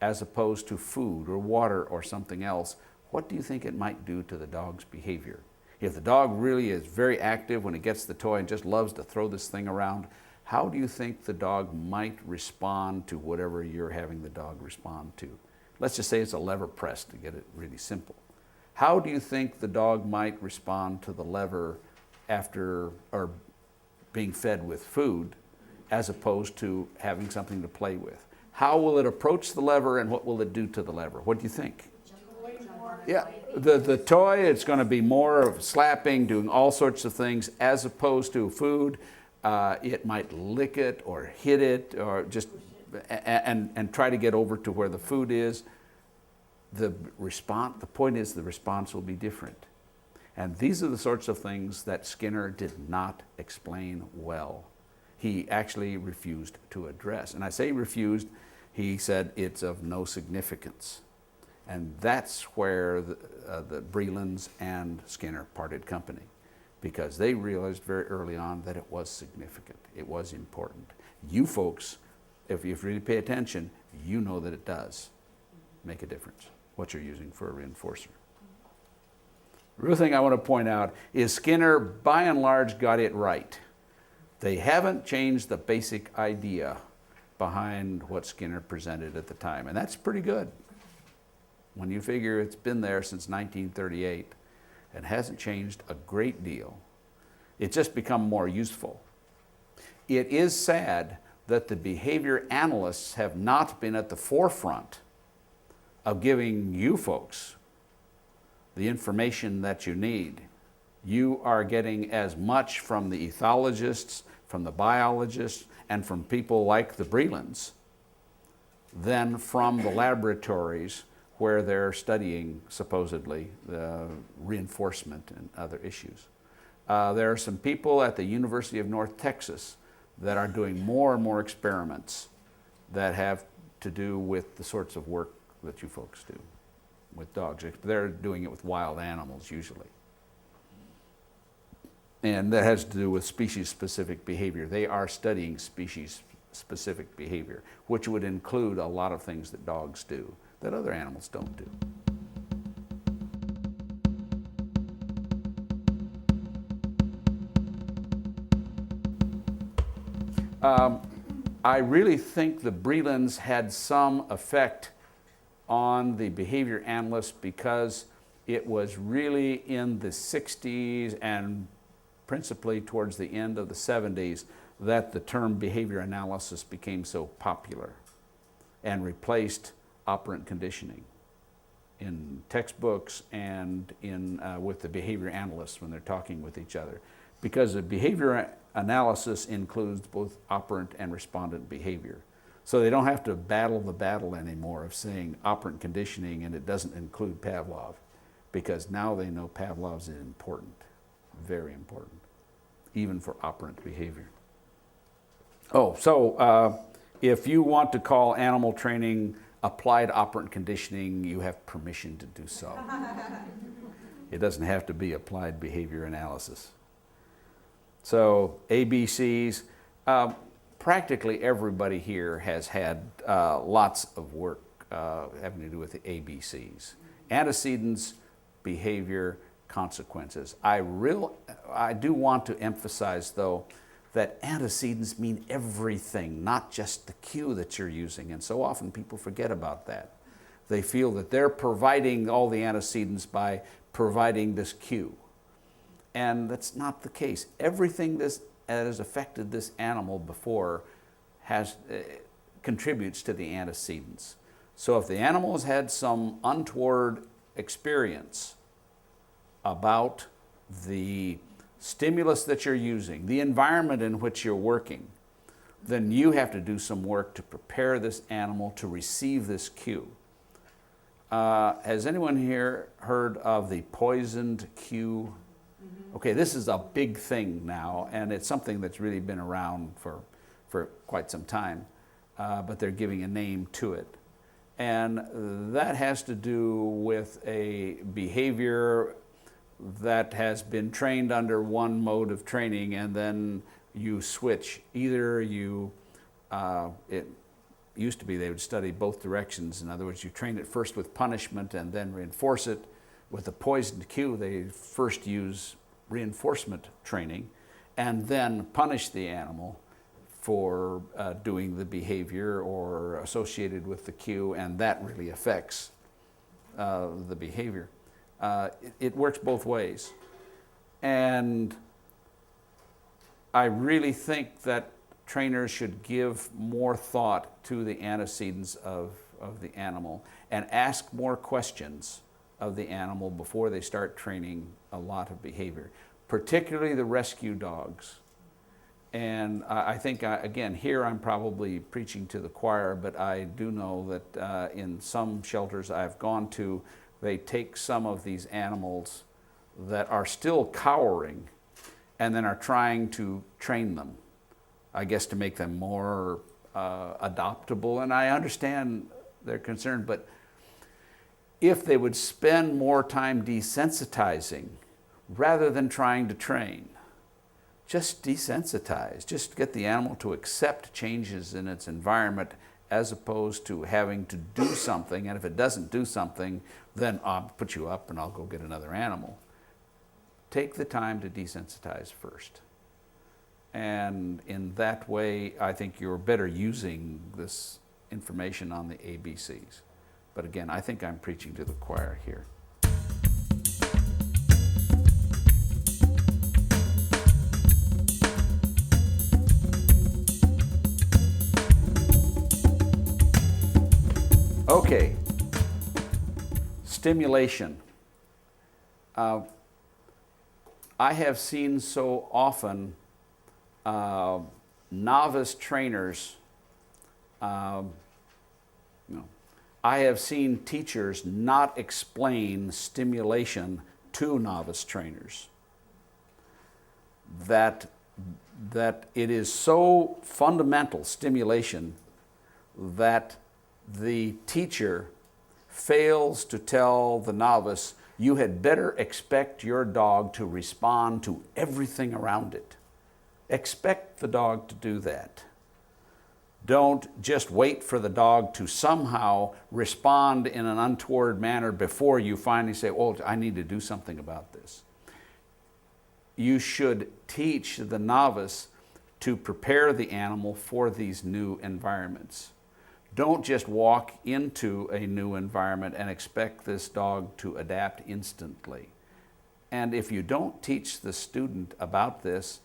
as opposed to food or water or something else, what do you think it might do to the dog's behavior? If the dog really is very active when it gets the toy and just loves to throw this thing around, how do you think the dog might respond to whatever you're having the dog respond to? Let's just say it's a lever press to get it really simple. How do you think the dog might respond to the lever after or being fed with food as opposed to having something to play with? How will it approach the lever and what will it do to the lever? What do you think? Yeah, the toy, it's going to be more of slapping, doing all sorts of things as opposed to food. It might lick it or hit it or just and try to get over to where the food is. The point is the response will be different. And these are the sorts of things that Skinner did not explain well. He actually refused to address. And I say refused, he said it's of no significance. And that's where the Brelands and Skinner parted company, because they realized very early on that it was significant, it was important. You folks, if you really pay attention, you know that it does make a difference, what you're using for a reinforcer. The real thing I want to point out is Skinner, by and large, got it right. They haven't changed the basic idea behind what Skinner presented at the time, and that's pretty good. When you figure it's been there since 1938 and hasn't changed a great deal, it's just become more useful. It is sad that the behavior analysts have not been at the forefront of giving you folks the information that you need. You are getting as much from the ethologists, from the biologists, and from people like the Brelands than from the laboratories where they're studying, supposedly, the reinforcement and other issues. There are some people at the University of North Texas that are doing more and more experiments that have to do with the sorts of work that you folks do with dogs. They're doing it with wild animals usually. And that has to do with species-specific behavior. They are studying species-specific behavior, which would include a lot of things that dogs do that other animals don't do. I really think the Brelands had some effect on the behavior analysts because it was really in the 60s and principally towards the end of the 70s that the term behavior analysis became so popular and replaced operant conditioning in textbooks and with the behavior analysts when they're talking with each other. Because the behavior analysis includes both operant and respondent behavior. So they don't have to battle the battle anymore of saying operant conditioning and it doesn't include Pavlov, because now they know Pavlov's is important, very important, even for operant behavior. Oh, so if you want to call animal training applied operant conditioning, you have permission to do so. It doesn't have to be applied behavior analysis. So ABCs, practically everybody here has had lots of work having to do with the ABCs. Antecedents, behavior, consequences. I do want to emphasize though that antecedents mean everything, not just the cue that you're using, and so often people forget about that. They feel that they're providing all the antecedents by providing this cue. And that's not the case. Everything that has affected this animal before contributes to the antecedents. So if the animal has had some untoward experience about the stimulus that you're using, the environment in which you're working, then you have to do some work to prepare this animal to receive this cue. Has anyone here heard of the poisoned cue? Okay, this is a big thing now, and it's something that's really been around for quite some time, but they're giving a name to it. And that has to do with a behavior that has been trained under one mode of training, and then you switch. Either it used to be they would study both directions. In other words, you train it first with punishment and then reinforce it. With the poisoned cue, they first use reinforcement training and then punish the animal for doing the behavior or associated with the cue, and that really affects the behavior. It works both ways. And I really think that trainers should give more thought to the antecedents of the animal and ask more questions of the animal before they start training a lot of behavior, particularly the rescue dogs. And I think, again, here I'm probably preaching to the choir, but I do know that in some shelters I've gone to, they take some of these animals that are still cowering and then are trying to train them, I guess, to make them more adoptable. And I understand their concern, but if they would spend more time desensitizing rather than trying to train, just desensitize, just get the animal to accept changes in its environment as opposed to having to do something, and if it doesn't do something, then I'll put you up and I'll go get another animal. Take the time to desensitize first. And in that way, I think you're better using this information on the ABCs. But again, I think I'm preaching to the choir here. Okay, stimulation. I have seen so often novice trainers, I have seen teachers not explain stimulation to novice trainers. That it is so fundamental, stimulation, that the teacher fails to tell the novice, you had better expect your dog to respond to everything around it. Expect the dog to do that. Don't just wait for the dog to somehow respond in an untoward manner before you finally say, oh, I need to do something about this. You should teach the novice to prepare the animal for these new environments. Don't just walk into a new environment and expect this dog to adapt instantly. And if you don't teach the student about this,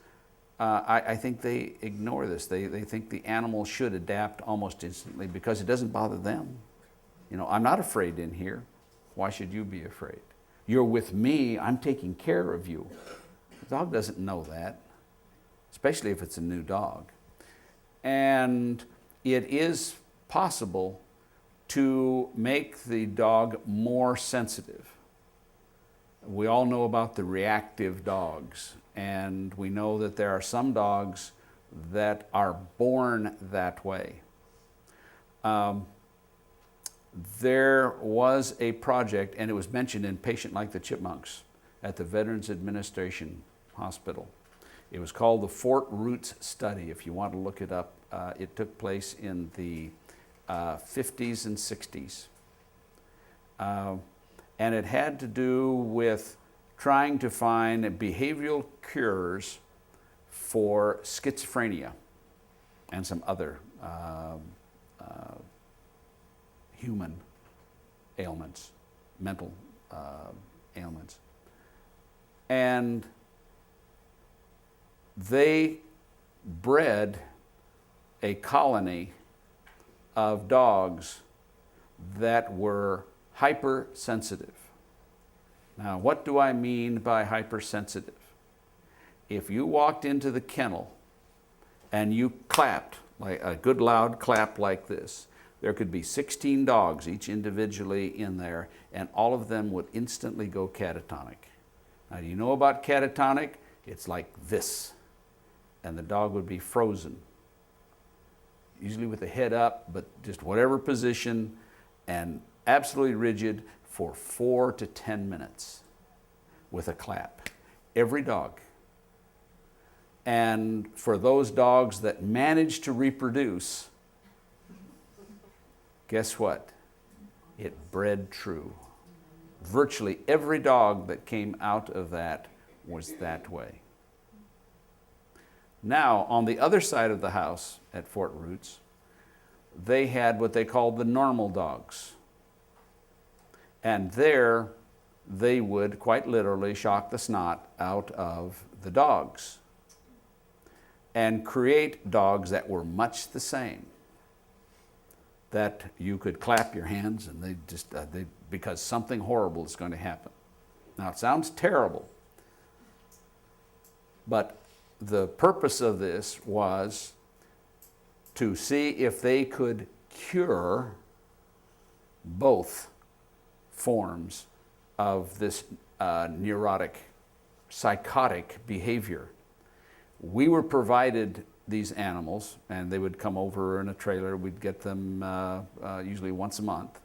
I think they ignore this. They think the animal should adapt almost instantly because it doesn't bother them. I'm not afraid in here. Why should you be afraid? You're with me, I'm taking care of you. The dog doesn't know that, especially if it's a new dog. And it is possible to make the dog more sensitive. We all know about the reactive dogs, and we know that there are some dogs that are born that way. There was a project, and it was mentioned in Patient Like the Chipmunks at the Veterans Administration Hospital. It was called the Fort Roots Study, if you want to look it up. It took place in the 50s and 60s. And it had to do with trying to find behavioral cures for schizophrenia and some other human ailments, mental ailments. And they bred a colony of dogs that were hypersensitive. Now, what do I mean by hypersensitive? If you walked into the kennel and you clapped, like a good loud clap like this, there could be 16 dogs, each individually in there, and all of them would instantly go catatonic. Now, do you know about catatonic? It's like this, and the dog would be frozen, usually with the head up, but just whatever position, and absolutely rigid for 4 to 10 minutes with a clap. Every dog. And for those dogs that manage to reproduce, guess what? It bred true. Virtually every dog that came out of that was that way. Now, on the other side of the house at Fort Roots, they had what they called the normal dogs. And there, they would quite literally shock the snot out of the dogs and create dogs that were much the same, that you could clap your hands and they just, because something horrible is going to happen. Now, it sounds terrible, but the purpose of this was to see if they could cure both forms of this neurotic, psychotic behavior. We were provided these animals, and they would come over in a trailer. We'd get them usually once a month.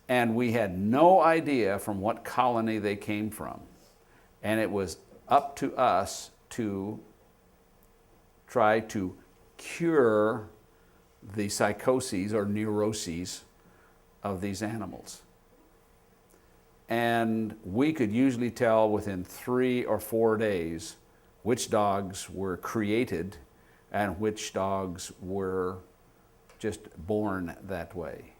And we had no idea from what colony they came from. And it was up to us to try to cure the psychoses or neuroses of these animals. And we could usually tell within 3 or 4 days which dogs were created and which dogs were just born that way.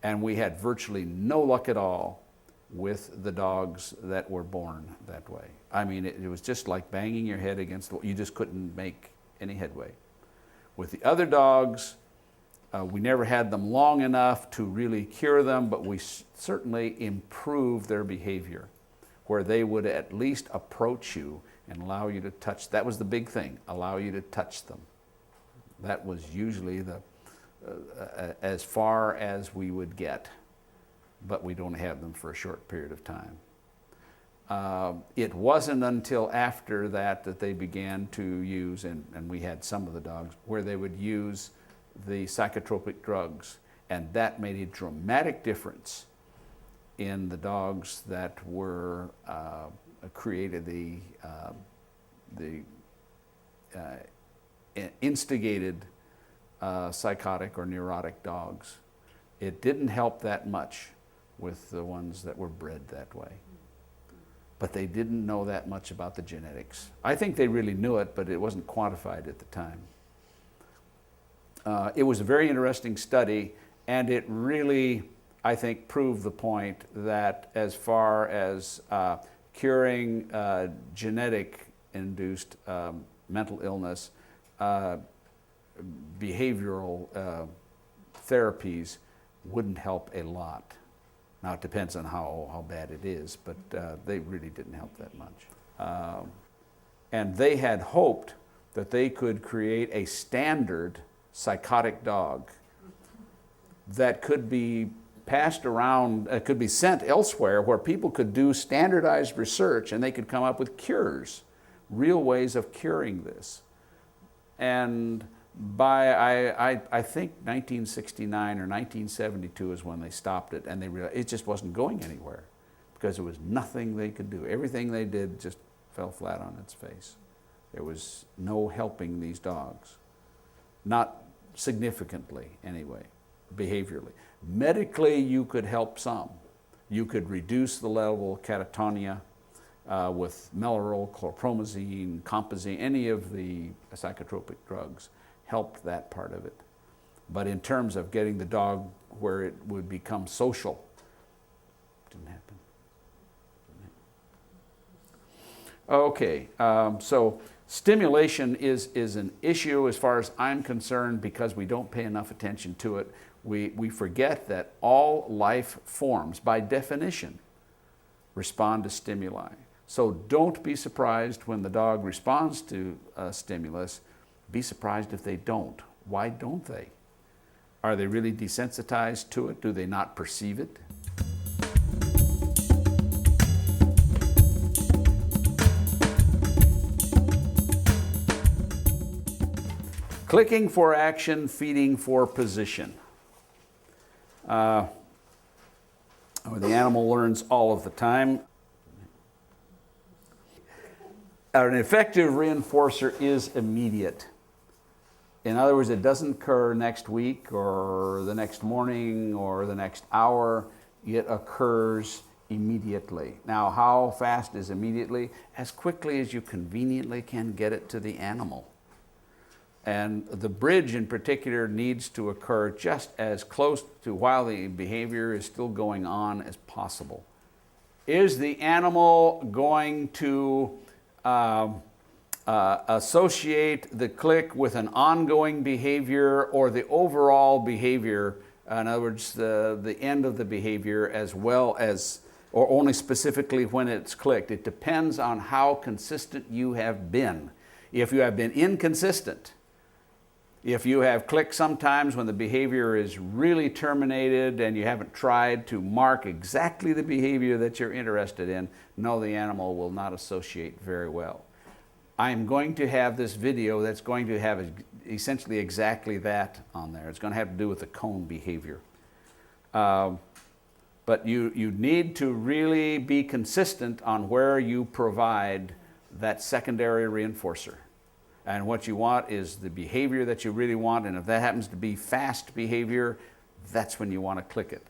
And we had virtually no luck at all with the dogs that were born that way. I mean, it was just like banging your head against the wall. You just couldn't make any headway. With the other dogs, we never had them long enough to really cure them, but we certainly improved their behavior, where they would at least approach you and allow you to touch. That was the big thing, allow you to touch them. That was usually as far as we would get, but we'd only have them for a short period of time. It wasn't until after that that they began to use, and we had some of the dogs, where they would use the psychotropic drugs, and that made a dramatic difference in the dogs that were created, the instigated psychotic or neurotic dogs. It didn't help that much with the ones that were bred that way. But they didn't know that much about the genetics. I think they really knew it, but it wasn't quantified at the time. It was a very interesting study, and it really, I think, proved the point that as far as curing genetic-induced mental illness, behavioral therapies wouldn't help a lot. Now, it depends on how bad it is, but they really didn't help that much. And they had hoped that they could create a standard psychotic dog that could be passed around, could be sent elsewhere where people could do standardized research and they could come up with cures, real ways of curing this. And by, I think 1969 or 1972 is when they stopped it, and they realized it just wasn't going anywhere because there was nothing they could do. Everything they did just fell flat on its face. There was no helping these dogs. Not significantly anyway, behaviorally. Medically, you could help some. You could reduce the level of catatonia with Mellarol, chlorpromazine, compazine, any of the psychotropic drugs helped that part of it. But in terms of getting the dog where it would become social, didn't happen. Okay, so stimulation is an issue as far as I'm concerned because we don't pay enough attention to it. We forget that all life forms, by definition, respond to stimuli. So don't be surprised when the dog responds to a stimulus. Be surprised if they don't. Why don't they? Are they really desensitized to it? Do they not perceive it? Clicking for action, feeding for position. The animal learns all of the time. An effective reinforcer is immediate. In other words, it doesn't occur next week or the next morning or the next hour. It occurs immediately. Now, how fast is immediately? As quickly as you conveniently can get it to the animal. And the bridge in particular needs to occur just as close to while the behavior is still going on as possible. Is the animal going to associate the click with an ongoing behavior or the overall behavior, in other words, the end of the behavior, as well as, or only specifically when it's clicked? It depends on how consistent you have been. If you have been inconsistent, if you have clicked sometimes when the behavior is really terminated and you haven't tried to mark exactly the behavior that you're interested in, no, the animal will not associate very well. I'm going to have this video that's going to have essentially exactly that on there. It's going to have to do with the cone behavior. But you need to really be consistent on where you provide that secondary reinforcer. And what you want is the behavior that you really want, and if that happens to be fast behavior, that's when you want to click it.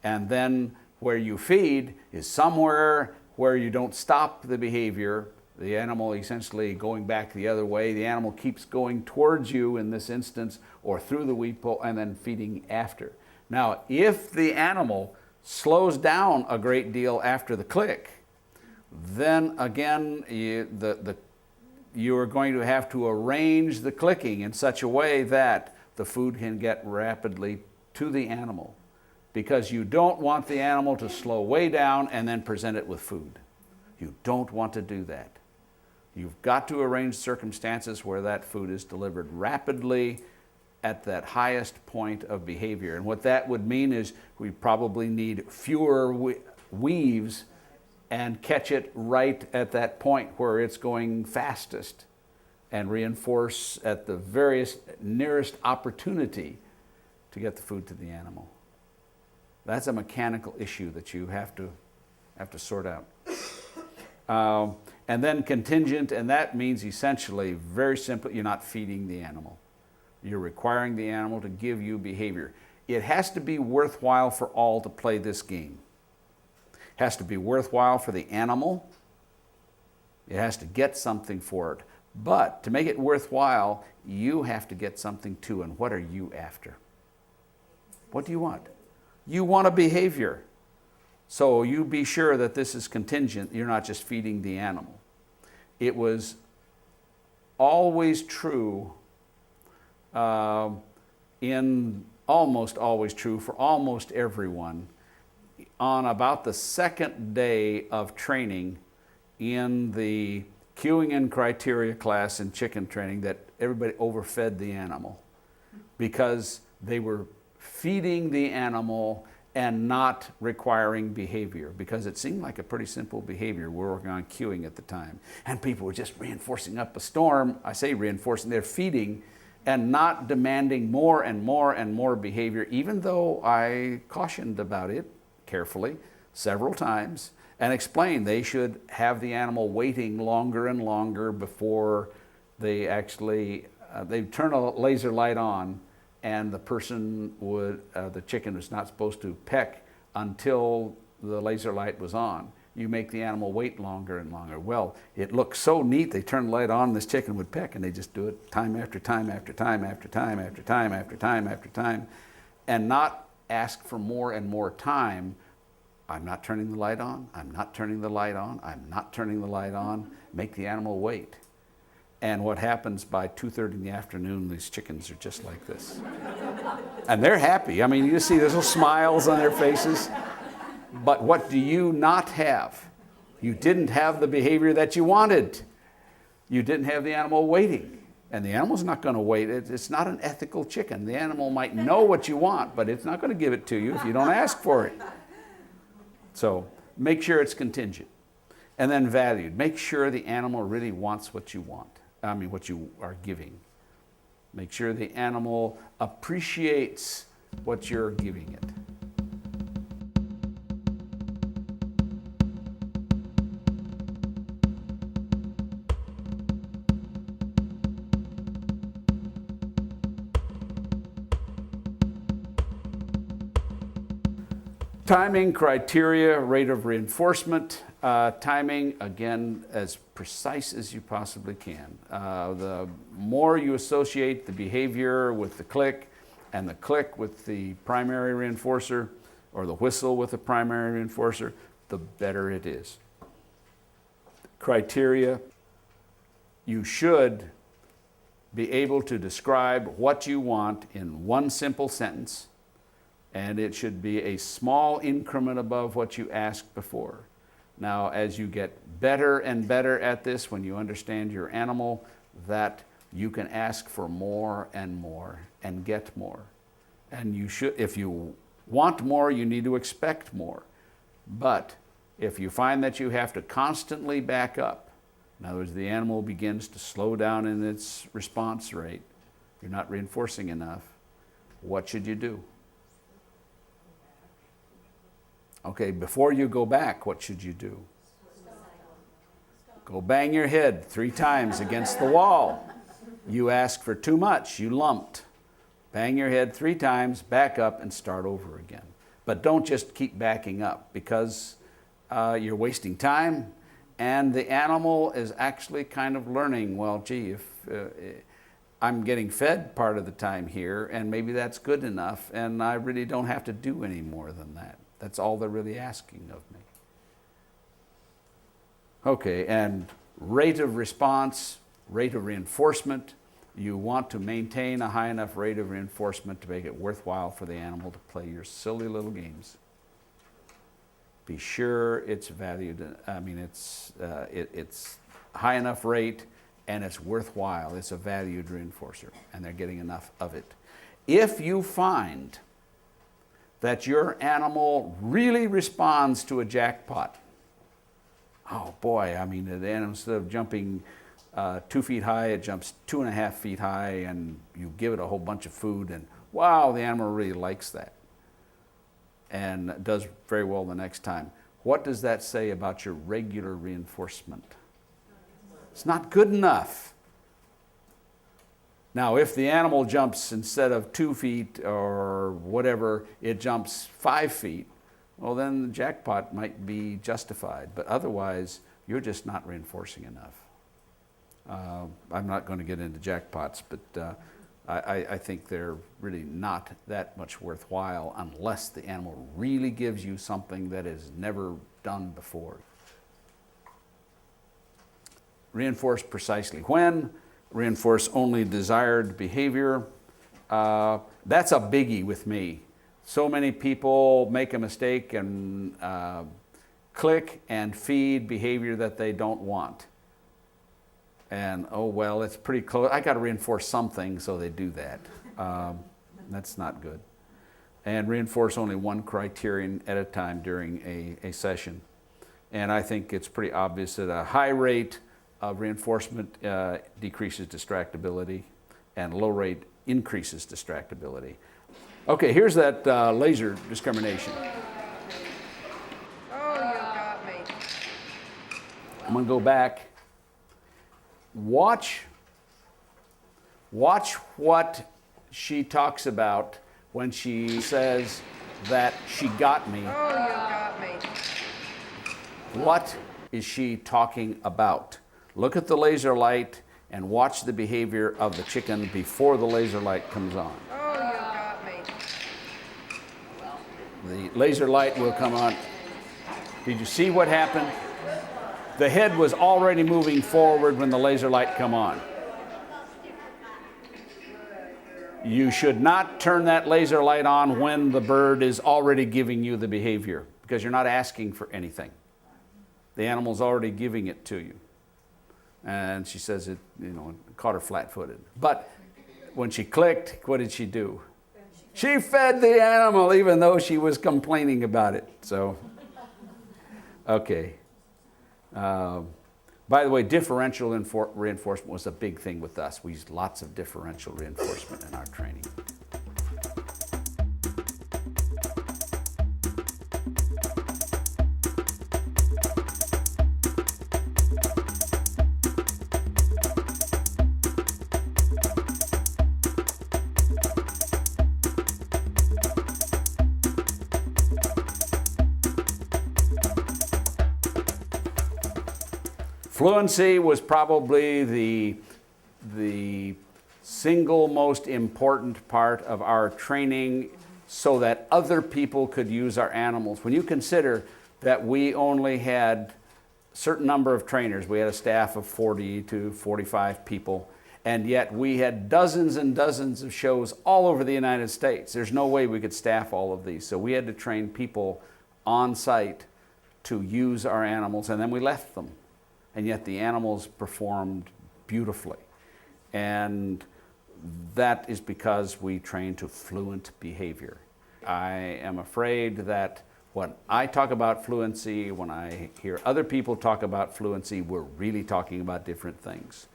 And then where you feed is somewhere where you don't stop the behavior, the animal essentially going back the other way. The animal keeps going towards you in this instance, or through the weed pole, and then feeding after. Now, if the animal slows down a great deal after the click, then again, you are going to have to arrange the clicking in such a way that the food can get rapidly to the animal, because you don't want the animal to slow way down and then present it with food. You don't want to do that. You've got to arrange circumstances where that food is delivered rapidly at that highest point of behavior. And what that would mean is we probably need fewer weaves and catch it right at that point where it's going fastest, and reinforce at the nearest opportunity to get the food to the animal. That's a mechanical issue that you have to sort out. And then contingent, and that means essentially, very simply, you're not feeding the animal. You're requiring the animal to give you behavior. It has to be worthwhile for all to play this game. Has to be worthwhile for the animal. It has to get something for it. But to make it worthwhile, you have to get something too. And what are you after? What do you want? You want a behavior. So you be sure that this is contingent. You're not just feeding the animal. It was always true, almost always true for almost everyone, on about the second day of training in the cueing and criteria class in chicken training, that everybody overfed the animal because they were feeding the animal and not requiring behavior, because it seemed like a pretty simple behavior. We're working on cueing at the time, and people were just reinforcing up a storm. I say reinforcing, they're feeding and not demanding more and more and more behavior, even though I cautioned about it carefully several times and explained they should have the animal waiting longer and longer before they actually they'd turn a laser light on, and the person would the chicken was not supposed to peck until the laser light was on. You make the animal wait longer and longer. Well, it looked so neat. They turned the light on, this chicken would peck, and they just do it time after time after time after time after time after time after time, and not ask for more and more time I'm not turning the light on, I'm not turning the light on, I'm not turning the light on. Make the animal wait. And what happens by 2:30 in the afternoon, these chickens are just like this. And they're happy. I mean, you see those little smiles on their faces. But what do you not have? You didn't have the behavior that you wanted. You didn't have the animal waiting. And the animal's not going to wait. It's not an ethical chicken. The animal might know what you want, but it's not going to give it to you if you don't ask for it. So make sure it's contingent. And then valued. Make sure the animal really wants what you want. I mean, what you are giving. Make sure the animal appreciates what you're giving it. Timing, criteria, rate of reinforcement. Timing, again, as precise as you possibly can. The more you associate the behavior with the click and the click with the primary reinforcer or the whistle with the primary reinforcer, the better it is. Criteria, you should be able to describe what you want in one simple sentence, and it should be a small increment above what you asked before. Now, as you get better and better at this, when you understand your animal, that you can ask for more and more and get more. And you should, if you want more, you need to expect more. But if you find that you have to constantly back up, in other words, the animal begins to slow down in its response rate, you're not reinforcing enough, what should you do? Okay, before you go back, what should you do? Go bang your head 3 times against the wall. You asked for too much, you lumped. Bang your head 3 times, back up, and start over again. But don't just keep backing up, because you're wasting time, and the animal is actually kind of learning, well, gee, if I'm getting fed part of the time here, and maybe that's good enough, and I really don't have to do any more than that. That's all they're really asking of me. Okay, and rate of response, rate of reinforcement. You want to maintain a high enough rate of reinforcement to make it worthwhile for the animal to play your silly little games. Be sure it's valued, it's high enough rate and it's worthwhile. It's a valued reinforcer and they're getting enough of it. If you find that your animal really responds to a jackpot, oh boy, the animal, instead of jumping 2 feet high, it jumps 2.5 feet high, and you give it a whole bunch of food, and wow, the animal really likes that and does very well the next time. What does that say about your regular reinforcement? It's not good enough. Now, if the animal jumps, instead of 2 feet or whatever, it jumps 5 feet, well, then the jackpot might be justified. But otherwise, you're just not reinforcing enough. I'm not going to get into jackpots, but I think they're really not that much worthwhile unless the animal really gives you something that is never done before. Reinforce precisely when. Reinforce only desired behavior. That's a biggie with me. So many people make a mistake and click and feed behavior that they don't want. And, oh, well, it's pretty close. I got to reinforce something, so they do that. That's not good. And reinforce only one criterion at a time during a session. And I think it's pretty obvious that a high rate of reinforcement decreases distractibility, and low rate increases distractibility. Okay, here's that laser discrimination. Oh, you got me. I'm going to go back. Watch what she talks about when she says that she got me. Oh, you got me. What is she talking about? Look at the laser light and watch the behavior of the chicken before the laser light comes on. Oh, you got me. The laser light will come on. Did you see what happened? The head was already moving forward when the laser light come on. You should not turn that laser light on when the bird is already giving you the behavior, because you're not asking for anything. The animal's already giving it to you. And she says it, caught her flat-footed. But when she clicked, what did she do? She fed the animal even though she was complaining about it. So, okay. By the way, differential reinforcement was a big thing with us. We used lots of differential reinforcement in our training. Fluency was probably the single most important part of our training so that other people could use our animals. When you consider that we only had a certain number of trainers, we had a staff of 40 to 45 people, and yet we had dozens and dozens of shows all over the United States. There's no way we could staff all of these, so we had to train people on site to use our animals, and then we left them. And yet the animals performed beautifully. And that is because we train to fluent behavior. I am afraid that when I talk about fluency, when I hear other people talk about fluency, we're really talking about different things.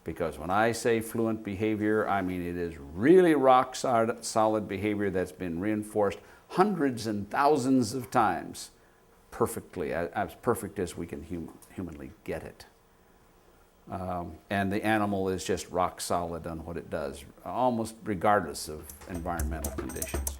Because when I say fluent behavior, I mean it is really rock solid behavior that's been reinforced hundreds and thousands of times perfectly, as perfect as we can humanly get it. And the animal is just rock solid on what it does, almost regardless of environmental conditions.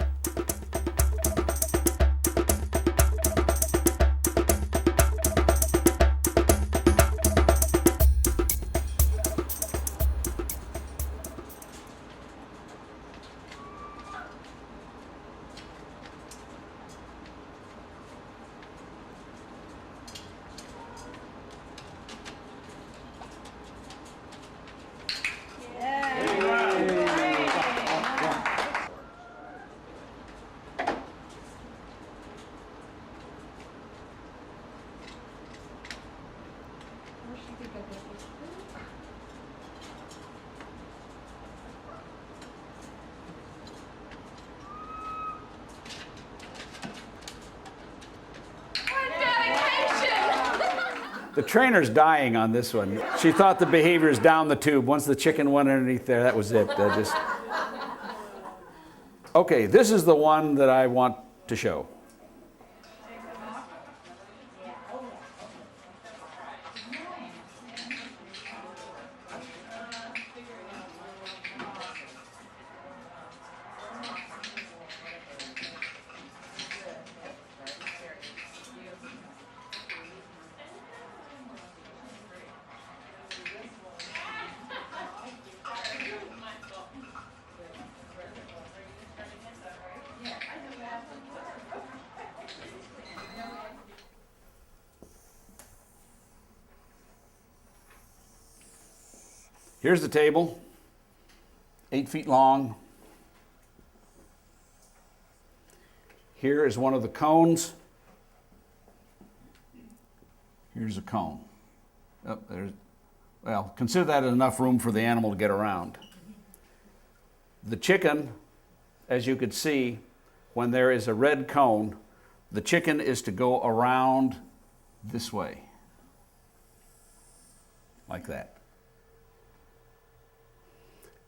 The trainer's dying on this one. She thought the behavior is down the tube. Once the chicken went underneath there, that was it. Okay, this is the one that I want to show. Here's the table, 8 feet long. Here is one of the cones. Here's a cone. Oh, well, consider that enough room for the animal to get around. The chicken, as you could see, when there is a red cone, the chicken is to go around this way, like that.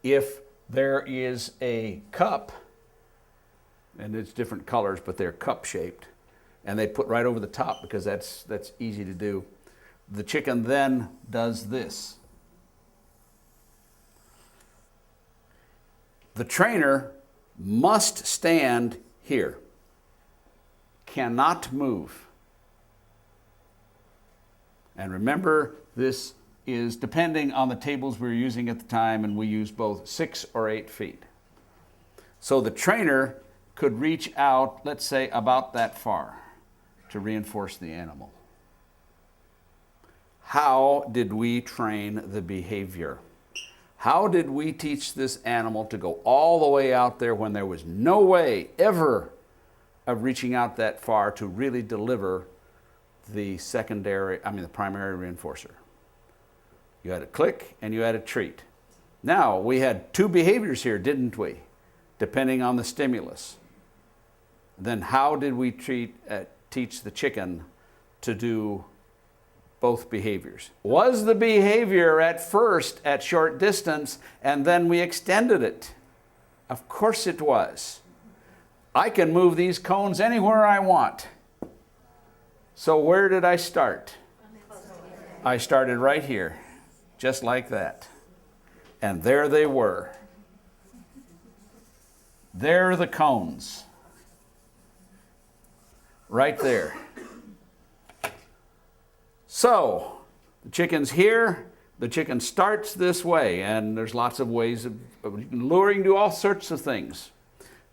If there is a cup, and it's different colors, but they're cup-shaped, and they put right over the top because that's easy to do, the chicken then does this. The trainer must stand here, cannot move. And remember, this is depending on the tables we were using at the time, and we used both 6 or 8 feet. So the trainer could reach out, let's say, about that far to reinforce the animal. How did we train the behavior? How did we teach this animal to go all the way out there when there was no way ever of reaching out that far to really deliver the primary reinforcer? You had a click and you had a treat. Now, we had two behaviors here, didn't we? Depending on the stimulus. Then how did we teach the chicken to do both behaviors? Was the behavior at first at short distance and then we extended it? Of course it was. I can move these cones anywhere I want. So where did I start? I started right here, just like that. And there they were. There are the cones. Right there. So, the chicken's here. The chicken starts this way, and there's lots of ways of luring, do all sorts of things.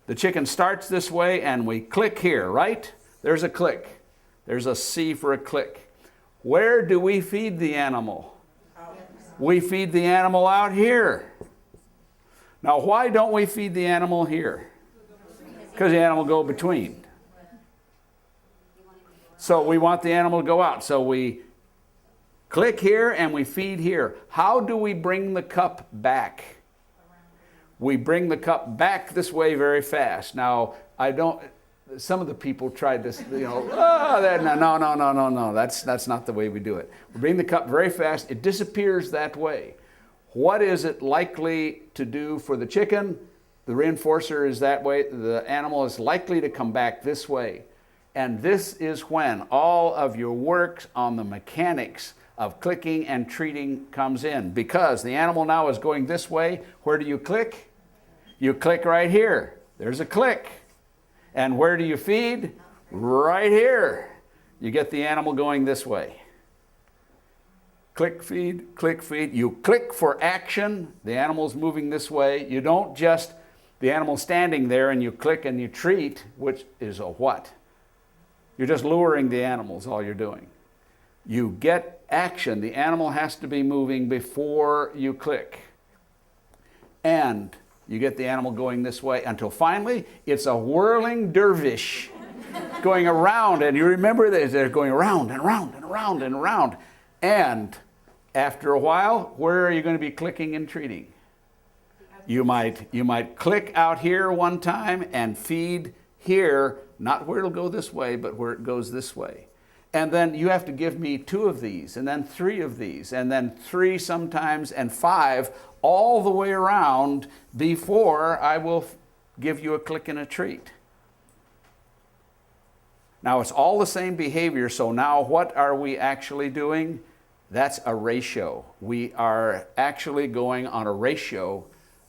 The chicken starts this way, and we click here, right? There's a click. There's a C for a click. Where do we feed the animal? We feed the animal out here. Now, why don't we feed the animal here? Because the animal will go between. So we want the animal to go out. So we click here and we feed here. How do we bring the cup back? We bring the cup back this way very fast. Now, some of the people tried this, no, that's not the way we do it. We bring the cup very fast. It disappears that way. What is it likely to do for the chicken? The reinforcer is that way. The animal is likely to come back this way. And this is when all of your work on the mechanics of clicking and treating comes in. Because the animal now is going this way. Where do you click? You click right here. There's a click. And where do you feed? Right here. You get the animal going this way. Click, feed, click, feed. You click for action. The animal's moving this way. You don't just, the animal's standing there and you click and you treat, which is a what? You're just luring the animals, all you're doing. You get action. The animal has to be moving before you click. And you get the animal going this way until finally it's a whirling dervish going around. And you remember that they're going around and around and around and around. And after a while, where are you going to be clicking and treating? You might click out here one time and feed here, not where it'll go this way, but where it goes this way. And then you have to give me 2 of these, and then 3 of these, and then 3 sometimes, and 5, all the way around before I will give you a click and a treat. Now it's all the same behavior, so now what are we actually doing? That's a ratio. We are actually going on a ratio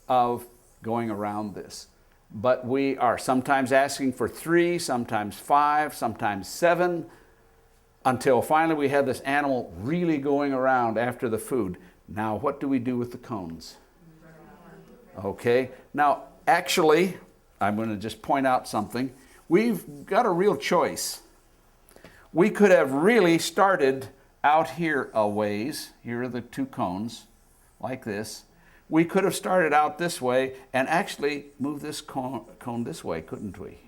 of going around this. But we are sometimes asking for 3, sometimes 5, sometimes 7, until finally we have this animal really going around after the food. Now, what do we do with the cones? Okay, now actually, I'm going to just point out something. We've got a real choice. We could have really started out here a ways. Here are the 2 cones, like this. We could have started out this way and actually moved this cone this way, couldn't we?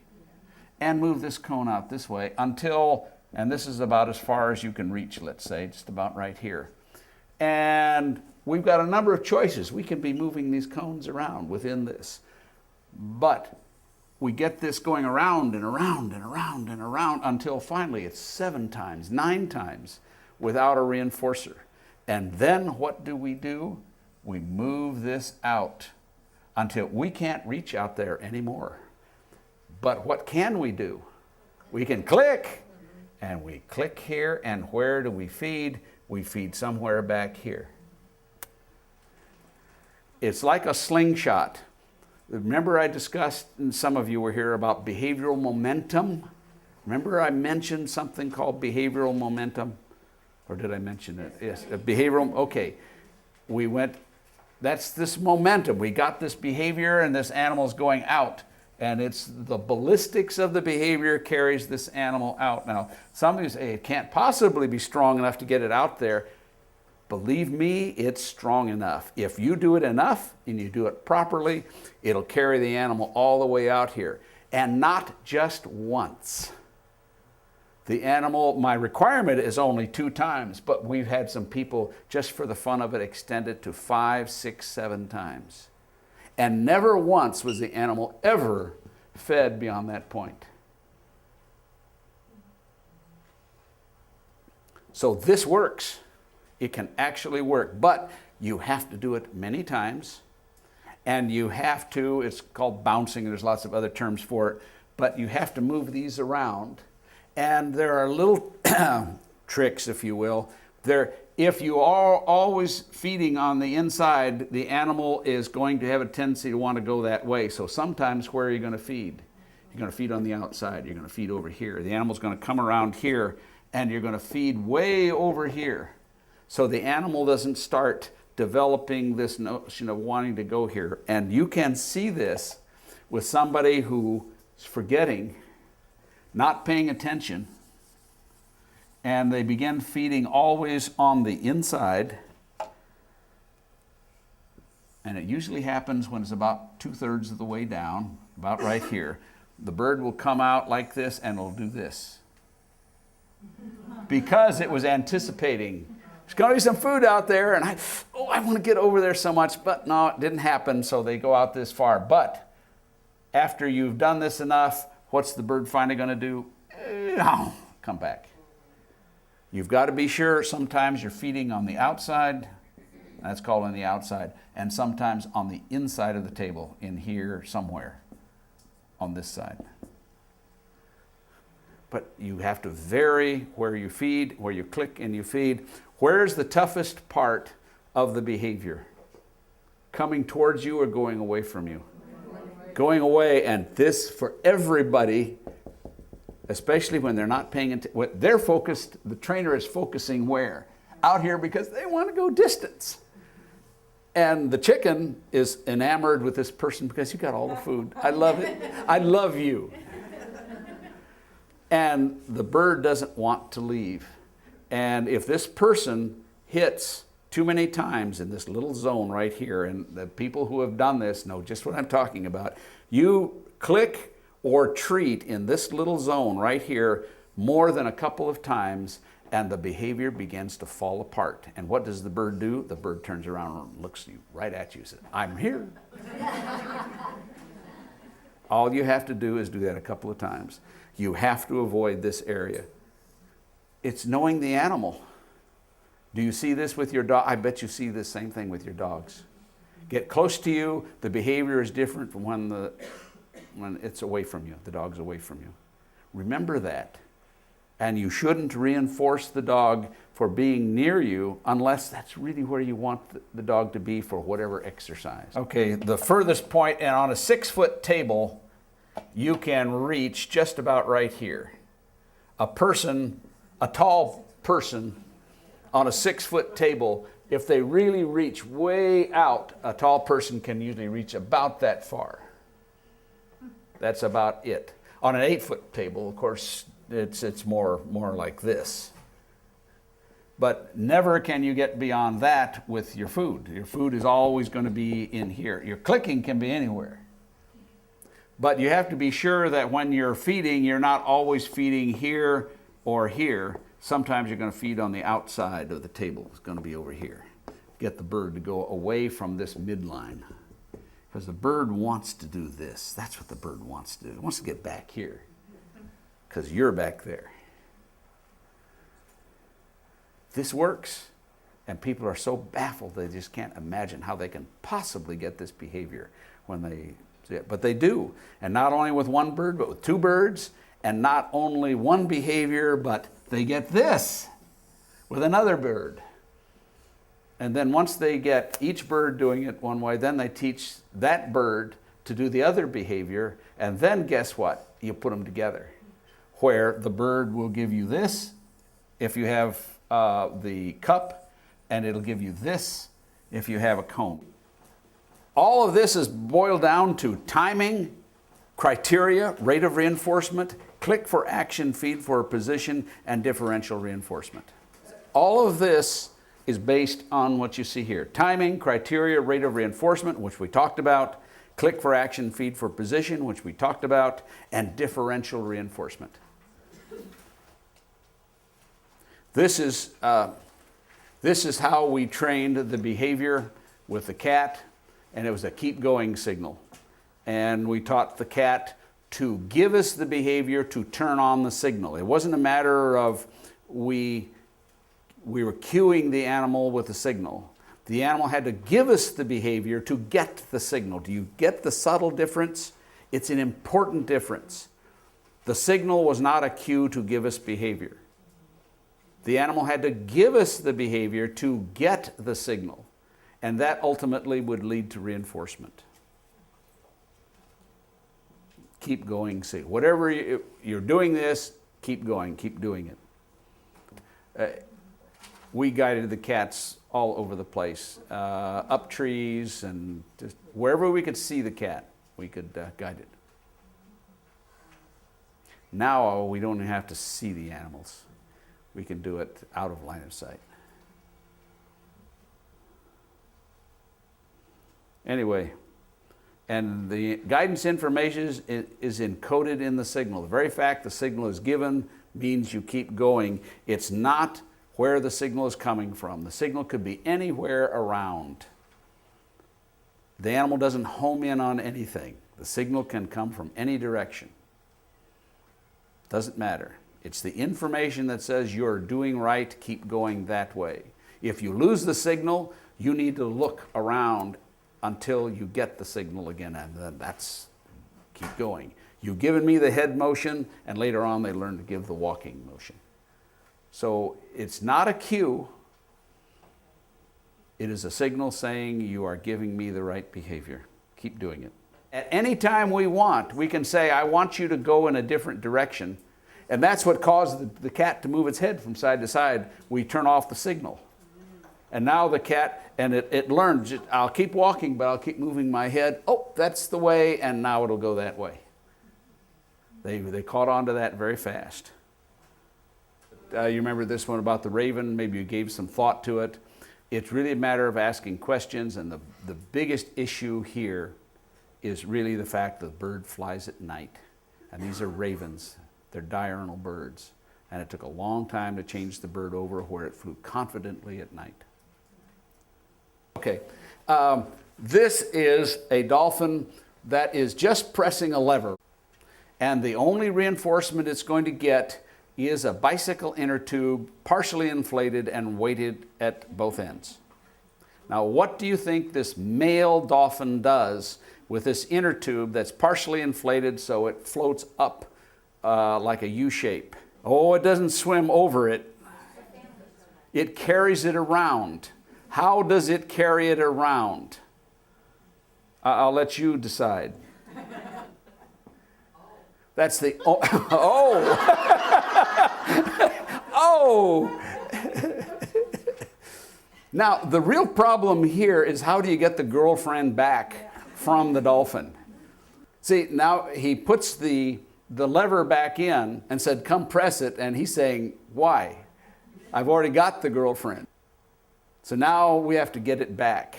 And move this cone out this way until, and this is about as far as you can reach, let's say, just about right here. And we've got a number of choices. We can be moving these cones around within this. But we get this going around and around and around and around until finally it's 7 times, 9 times without a reinforcer. And then what do? We move this out until we can't reach out there anymore. But what can we do? We can click, and we click here, and where do we feed? We feed somewhere back here. It's like a slingshot. Remember I discussed, and some of you were here, about behavioral momentum? Remember I mentioned something called behavioral momentum? Or did I mention it? Yes, behavioral, okay. That's this momentum. We got this behavior and this animal's going out. And it's the ballistics of the behavior carries this animal out. Now, some of you say it can't possibly be strong enough to get it out there. Believe me, it's strong enough. If you do it enough and you do it properly, it'll carry the animal all the way out here. And not just once. The animal, my requirement is only 2 times, but we've had some people, just for the fun of it, extend it to 5, 6, 7 times. And never once was the animal ever fed beyond that point. So this works. It can actually work, but you have to do it many times. And you have to, it's called bouncing, there's lots of other terms for it, but you have to move these around. And there are little tricks, if you will. If you are always feeding on the inside, the animal is going to have a tendency to want to go that way. So sometimes where are you going to feed? You're going to feed on the outside. You're going to feed over here. The animal's going to come around here, and you're going to feed way over here. So the animal doesn't start developing this notion of wanting to go here. And you can see this with somebody who is forgetting, not paying attention, and they begin feeding always on the inside. And it usually happens when it's about 2/3 of the way down, about right here. The bird will come out like this and it'll do this. Because it was anticipating, there's going to be some food out there, and I want to get over there so much, but no, it didn't happen, so they go out this far. But after you've done this enough, what's the bird finally going to do? Come back. You've got to be sure sometimes you're feeding on the outside, that's called on the outside, and sometimes on the inside of the table, in here somewhere, on this side. But you have to vary where you feed, where you click and you feed. Where's the toughest part of the behavior? Coming towards you or going away from you? Going away, and this for everybody, especially when they're not paying attention. They're focused, the trainer is focusing where? Out here, because they want to go distance. And the chicken is enamored with this person because you got all the food. I love it. I love you. And the bird doesn't want to leave. And if this person hits too many times in this little zone right here, and the people who have done this know just what I'm talking about, you click or treat in this little zone right here more than a couple of times, and the behavior begins to fall apart. And what does the bird do? The bird turns around and looks right at you and says, I'm here. All you have to do is do that a couple of times. You have to avoid this area. It's knowing the animal. Do you see this with your dog? I bet you see this same thing with your dogs. Get close to you. The behavior is different from when it's away from you. The dog's away from you. Remember that. And you shouldn't reinforce the dog for being near you unless that's really where you want the dog to be for whatever exercise. Okay, the furthest point, and on a 6-foot table, you can reach just about right here. A tall person on a 6-foot table, if they really reach way out, a tall person can usually reach about that far. That's about it. On an 8-foot table, of course, it's more like this. But never can you get beyond that with your food. Your food is always going to be in here. Your clicking can be anywhere. But you have to be sure that when you're feeding, you're not always feeding here or here. Sometimes you're going to feed on the outside of the table. It's going to be over here. Get the bird to go away from this midline. Because the bird wants to do this. That's what the bird wants to do. It wants to get back here. Because you're back there. This works. And people are so baffled they just can't imagine how they can possibly get this behavior when they see it. But they do. And not only with one bird, but with 2 birds. And not only one behavior, but they get this with another bird. And then once they get each bird doing it one way, then they teach that bird to do the other behavior. And then guess what? You put them together. Where the bird will give you this if you have the cup, and it'll give you this if you have a cone. All of this is boiled down to timing criteria, rate of reinforcement, click for action, feed for position, and differential reinforcement. All of this is based on what you see here. Timing, criteria, rate of reinforcement, which we talked about, click for action, feed for position, which we talked about, and differential reinforcement. This is how we trained the behavior with the cat, and it was a keep going signal. And we taught the cat to give us the behavior to turn on the signal. It wasn't a matter of we were cueing the animal with a signal. The animal had to give us the behavior to get the signal. Do you get the subtle difference? It's an important difference. The signal was not a cue to give us behavior. The animal had to give us the behavior to get the signal, and that ultimately would lead to reinforcement. Keep going, see. Whatever you're doing this, keep going, keep doing it. We guided the cats all over the place, up trees and just wherever we could see the cat, we could guide it. Now we don't even have to see the animals. We can do it out of line of sight. Anyway, and the guidance information is encoded in the signal. The very fact the signal is given means you keep going. It's not where the signal is coming from. The signal could be anywhere around. The animal doesn't home in on anything. The signal can come from any direction. Doesn't matter. It's the information that says you're doing right, keep going that way. If you lose the signal, you need to look around until you get the signal again, and then that's keep going. You've given me the head motion, and later on they learn to give the walking motion. So it's not a cue. It is a signal saying you are giving me the right behavior. Keep doing it. At any time we want, we can say, I want you to go in a different direction. And that's what caused the cat to move its head from side to side. We turn off the signal. And now the cat, and it learned, I'll keep walking, but I'll keep moving my head. Oh, that's the way, and now it'll go that way. They caught on to that very fast. You remember this one about the raven? Maybe you gave some thought to it. It's really a matter of asking questions, and the biggest issue here is really the fact that the bird flies at night. And these are ravens. They're diurnal birds. And it took a long time to change the bird over where it flew confidently at night. Okay, this is a dolphin that is just pressing a lever. And the only reinforcement it's going to get is a bicycle inner tube, partially inflated and weighted at both ends. Now, what do you think this male dolphin does with this inner tube that's partially inflated so it floats up like a U shape? Oh, it doesn't swim over it. It carries it around. How does it carry it around? I'll let you decide. That's the, oh, oh. Now, the real problem here is how do you get the girlfriend back from the dolphin? See, now he puts the lever back in and said, come press it, and he's saying, why? I've already got the girlfriend. So now we have to get it back.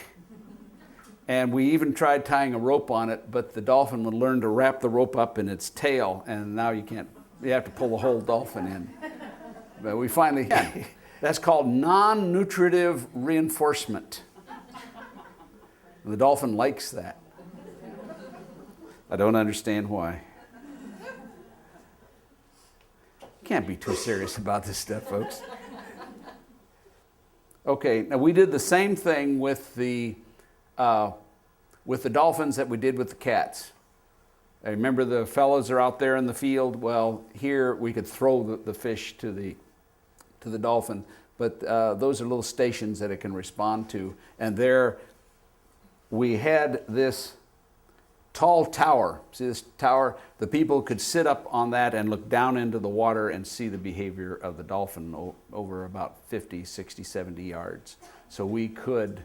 And we even tried tying a rope on it, but the dolphin would learn to wrap the rope up in its tail, and now you have to pull the whole dolphin in. But we finally, that's called non-nutritive reinforcement. And the dolphin likes that. I don't understand why. Can't be too serious about this stuff, folks. Okay, now we did the same thing with the dolphins that we did with the cats. I remember the fellows are out there in the field. Well, here we could throw the fish to the dolphin, but those are little stations that it can respond to. And there we had this tall tower. See this tower? The people could sit up on that and look down into the water and see the behavior of the dolphin over about 50, 60, 70 yards. So we could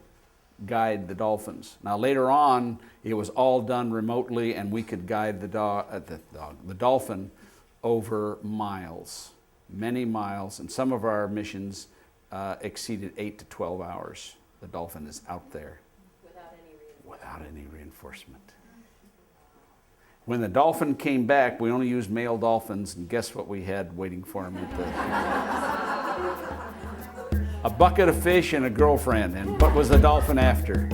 guide the dolphins. Now later on, it was all done remotely, and we could guide the dolphin over miles, many miles, and some of our missions exceeded 8 to 12 hours. The dolphin is out there without any reinforcement. When the dolphin came back, we only used male dolphins, and guess what we had waiting for him at the... A bucket of fish and a girlfriend. And what was the dolphin after?